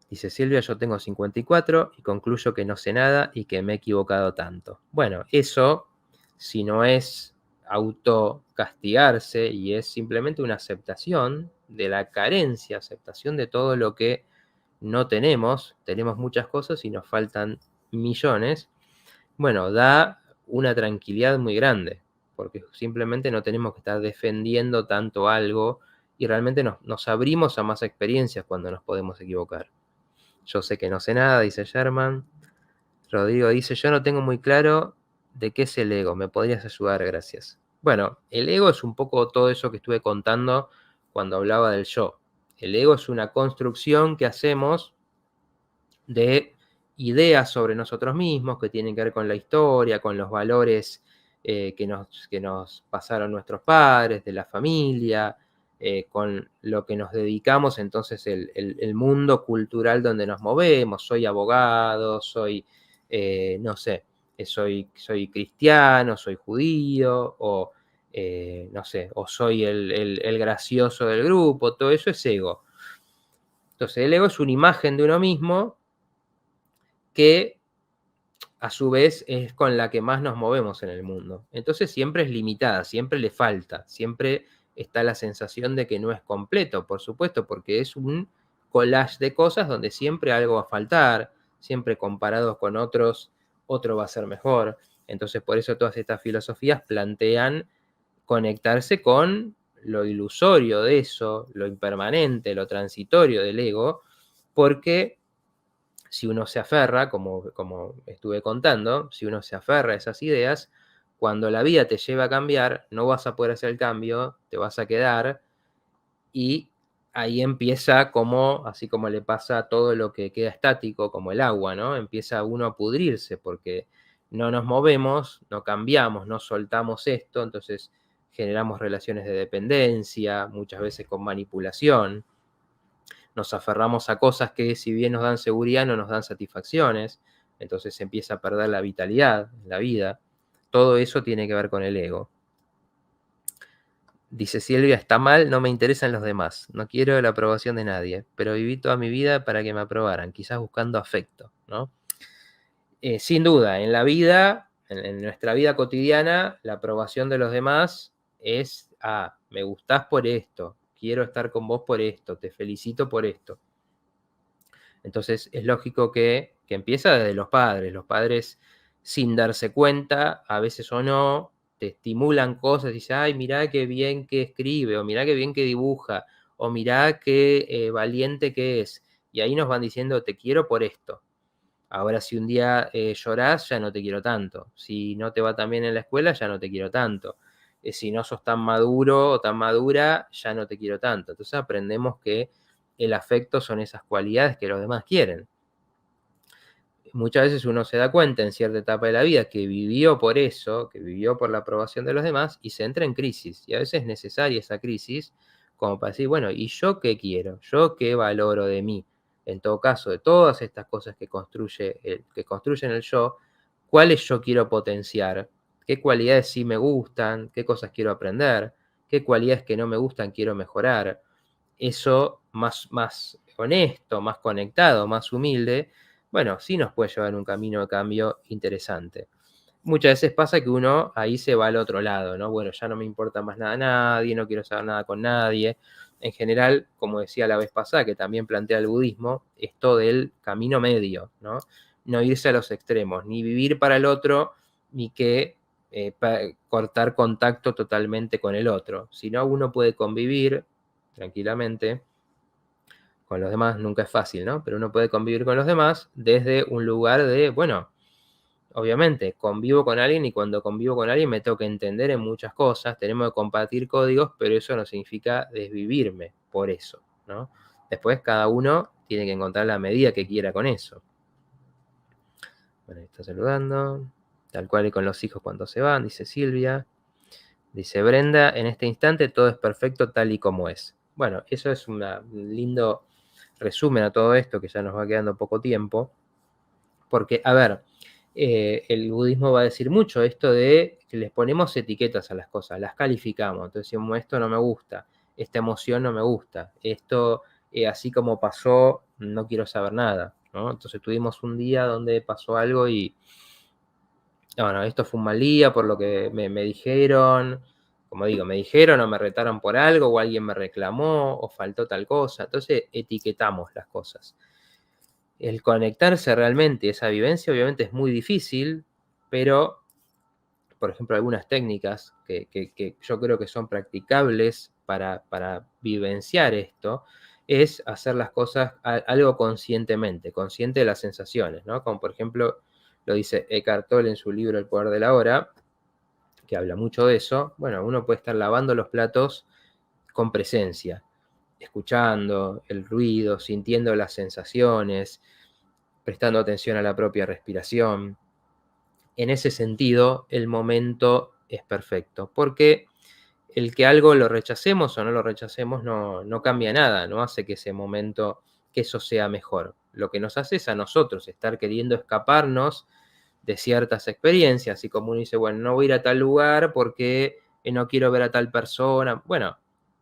Dice Silvia, yo tengo 54 y concluyo que no sé nada y que me he equivocado tanto. Bueno, eso, si no es autocastigarse y es simplemente una aceptación de la carencia, aceptación de todo lo que no tenemos muchas cosas y nos faltan millones, bueno, da una tranquilidad muy grande, porque simplemente no tenemos que estar defendiendo tanto algo y realmente nos abrimos a más experiencias cuando nos podemos equivocar. Yo sé que no sé nada, dice Sherman. Rodrigo dice, yo no tengo muy claro de qué es el ego, ¿me podrías ayudar? Gracias. Bueno, el ego es un poco todo eso que estuve contando cuando hablaba del yo. El ego es una construcción que hacemos de ideas sobre nosotros mismos que tienen que ver con la historia, con los valores que nos pasaron nuestros padres, de la familia, con lo que nos dedicamos, entonces el mundo cultural donde nos movemos. Soy abogado, no sé, soy cristiano, soy judío, o no sé, o soy el gracioso del grupo, todo eso es ego. Entonces, el ego es una imagen de uno mismo que a su vez es con la que más nos movemos en el mundo. Entonces siempre es limitada, siempre le falta, siempre está la sensación de que no es completo, por supuesto, porque es un collage de cosas donde siempre algo va a faltar, siempre comparados con otros, otro va a ser mejor. Entonces por eso todas estas filosofías plantean conectarse con lo ilusorio de eso, lo impermanente, lo transitorio del ego, porque si uno se aferra, como estuve contando, si uno se aferra a esas ideas, cuando la vida te lleva a cambiar, no vas a poder hacer el cambio, te vas a quedar y ahí empieza como, así como le pasa a todo lo que queda estático, como el agua, ¿no? Empieza uno a pudrirse porque no nos movemos, no cambiamos, no soltamos esto, entonces generamos relaciones de dependencia, muchas veces con manipulación. Nos aferramos a cosas que si bien nos dan seguridad no nos dan satisfacciones, entonces se empieza a perder la vitalidad en la vida. Todo eso tiene que ver con el ego. Dice Silvia, está mal, no me interesan los demás, no quiero la aprobación de nadie, pero viví toda mi vida para que me aprobaran, quizás buscando afecto, ¿no? Sin duda, en la vida, en nuestra vida cotidiana, la aprobación de los demás es, me gustás por esto, quiero estar con vos por esto, te felicito por esto. Entonces es lógico que empieza desde los padres. Los padres, sin darse cuenta, a veces o no, te estimulan cosas y dicen, ay, mirá qué bien que escribe, o mirá qué bien que dibuja, o mirá qué valiente que es. Y ahí nos van diciendo, te quiero por esto. Ahora, si un día llorás, ya no te quiero tanto. Si no te va tan bien en la escuela, ya no te quiero tanto. Si no sos tan maduro o tan madura, ya no te quiero tanto. Entonces aprendemos que el afecto son esas cualidades que los demás quieren. Muchas veces uno se da cuenta en cierta etapa de la vida que vivió por eso, que vivió por la aprobación de los demás y se entra en crisis. Y a veces es necesaria esa crisis como para decir, bueno, ¿y yo qué quiero? ¿Yo qué valoro de mí? En todo caso, de todas estas cosas que construyen el yo, ¿cuáles yo quiero potenciar? ¿Qué cualidades sí me gustan? ¿Qué cosas quiero aprender? ¿Qué cualidades que no me gustan quiero mejorar? Eso más honesto, más conectado, más humilde, bueno, sí nos puede llevar en un camino de cambio interesante. Muchas veces pasa que uno ahí se va al otro lado, ¿no? Bueno, ya no me importa más nada a nadie, no quiero saber nada con nadie. En general, como decía la vez pasada, que también plantea el budismo, esto del camino medio, ¿no? No irse a los extremos, ni vivir para el otro, ni que cortar contacto totalmente con el otro. Sino uno puede convivir tranquilamente con los demás, nunca es fácil, ¿no? Pero uno puede convivir con los demás desde un lugar de, bueno, obviamente, convivo con alguien y cuando convivo con alguien me tengo que entender en muchas cosas, tenemos que compartir códigos, pero eso no significa desvivirme por eso, ¿no? Después cada uno tiene que encontrar la medida que quiera con eso. Bueno, ahí está saludando. Tal cual y con los hijos cuando se van, dice Silvia. Dice Brenda, en este instante todo es perfecto tal y como es. Bueno, eso es un lindo resumen a todo esto, que ya nos va quedando poco tiempo. Porque, a ver, el budismo va a decir mucho esto de que les ponemos etiquetas a las cosas, las calificamos. Entonces decimos, esto no me gusta, esta emoción no me gusta, esto así como pasó, no quiero saber nada, ¿no? Entonces tuvimos un día donde pasó algo y, bueno, esto fue un mal día por lo que me dijeron, como digo, me dijeron o me retaron por algo o alguien me reclamó o faltó tal cosa. Entonces etiquetamos las cosas. El conectarse realmente a esa vivencia obviamente es muy difícil, pero, por ejemplo, algunas técnicas que yo creo que son practicables para vivenciar esto, es hacer las cosas algo conscientemente, consciente de las sensaciones, ¿no? Como por ejemplo lo dice Eckhart Tolle en su libro El poder de la hora, que habla mucho de eso. Bueno, uno puede estar lavando los platos con presencia, escuchando el ruido, sintiendo las sensaciones, prestando atención a la propia respiración. En ese sentido, el momento es perfecto, porque el que algo lo rechacemos o no lo rechacemos no cambia nada, no hace que ese momento, que eso sea mejor. Lo que nos hace es a nosotros estar queriendo escaparnos de ciertas experiencias, y como uno dice, bueno, no voy a ir a tal lugar porque no quiero ver a tal persona. Bueno,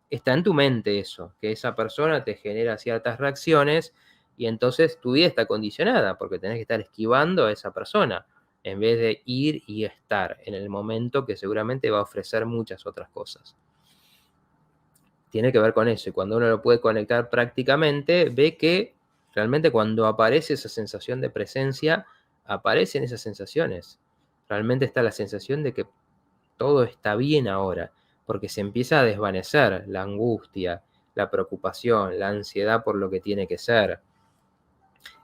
está en tu mente eso, que esa persona te genera ciertas reacciones y entonces tu vida está condicionada porque tenés que estar esquivando a esa persona en vez de ir y estar en el momento que seguramente va a ofrecer muchas otras cosas. Tiene que ver con eso, y cuando uno lo puede conectar prácticamente, ve que realmente cuando aparece esa sensación de presencia, aparecen esas sensaciones. Realmente está la sensación de que todo está bien ahora, porque se empieza a desvanecer la angustia, la preocupación, la ansiedad por lo que tiene que ser,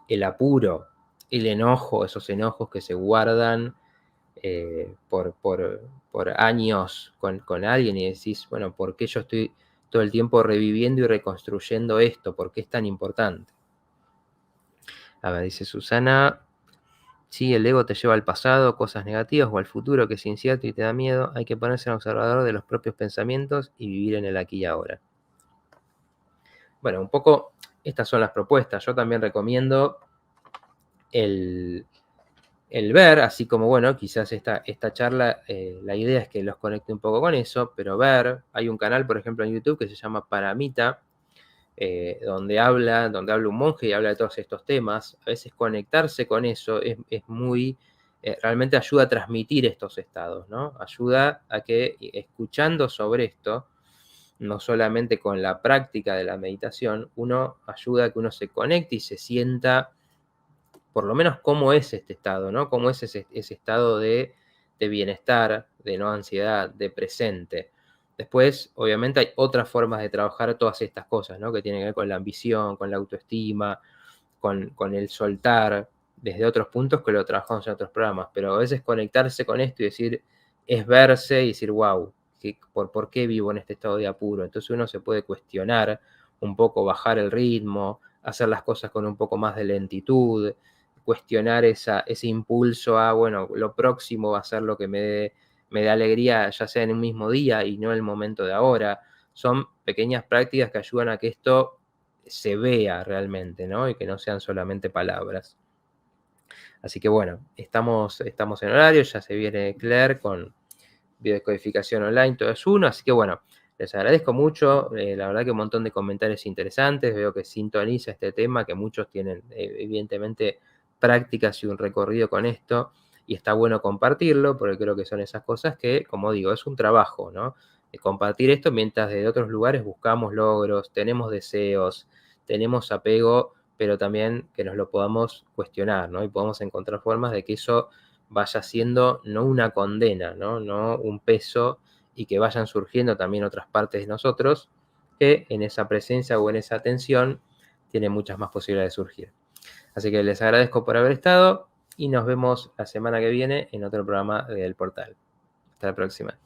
el apuro, el enojo, esos enojos que se guardan por años con alguien y decís, bueno, ¿por qué yo estoy todo el tiempo reviviendo y reconstruyendo esto? ¿Por qué es tan importante? A ver, dice Susana, sí, el ego te lleva al pasado, cosas negativas o al futuro que es incierto y te da miedo. Hay que ponerse en observador de los propios pensamientos y vivir en el aquí y ahora. Bueno, un poco estas son las propuestas. Yo también recomiendo el ver, así como, bueno, quizás esta charla, la idea es que los conecte un poco con eso, pero ver, hay un canal, por ejemplo, en YouTube que se llama Paramita, donde habla un monje y habla de todos estos temas. A veces conectarse con eso es muy, realmente ayuda a transmitir estos estados, ¿no? Ayuda a que escuchando sobre esto, no solamente con la práctica de la meditación, uno ayuda a que uno se conecte y se sienta por lo menos cómo es este estado, ¿no? Cómo es ese estado de bienestar, de no ansiedad, de presente. Después, obviamente, hay otras formas de trabajar todas estas cosas, ¿no? Que tienen que ver con la ambición, con la autoestima, con el soltar, desde otros puntos que lo trabajamos en otros programas. Pero a veces conectarse con esto y decir, es verse y decir, wow, ¿por qué vivo en este estado de apuro? Entonces uno se puede cuestionar un poco, bajar el ritmo, hacer las cosas con un poco más de lentitud, cuestionar ese impulso a, bueno, lo próximo va a ser lo que me dé alegría, ya sea en un mismo día y no en el momento de ahora. Son pequeñas prácticas que ayudan a que esto se vea realmente, ¿no? Y que no sean solamente palabras. Así que bueno, estamos en horario, ya se viene Claire con biodescodificación online, todo es uno, así que bueno, les agradezco mucho, la verdad que un montón de comentarios interesantes, veo que sintoniza este tema, que muchos tienen evidentemente prácticas y un recorrido con esto, y está bueno compartirlo, porque creo que son esas cosas que, como digo, es un trabajo, ¿no? Compartir esto mientras desde otros lugares buscamos logros, tenemos deseos, tenemos apego, pero también que nos lo podamos cuestionar, ¿no? Y podamos encontrar formas de que eso vaya siendo no una condena, no un peso, y que vayan surgiendo también otras partes de nosotros que en esa presencia o en esa atención tienen muchas más posibilidades de surgir. Así que les agradezco por haber estado y nos vemos la semana que viene en otro programa del portal. Hasta la próxima.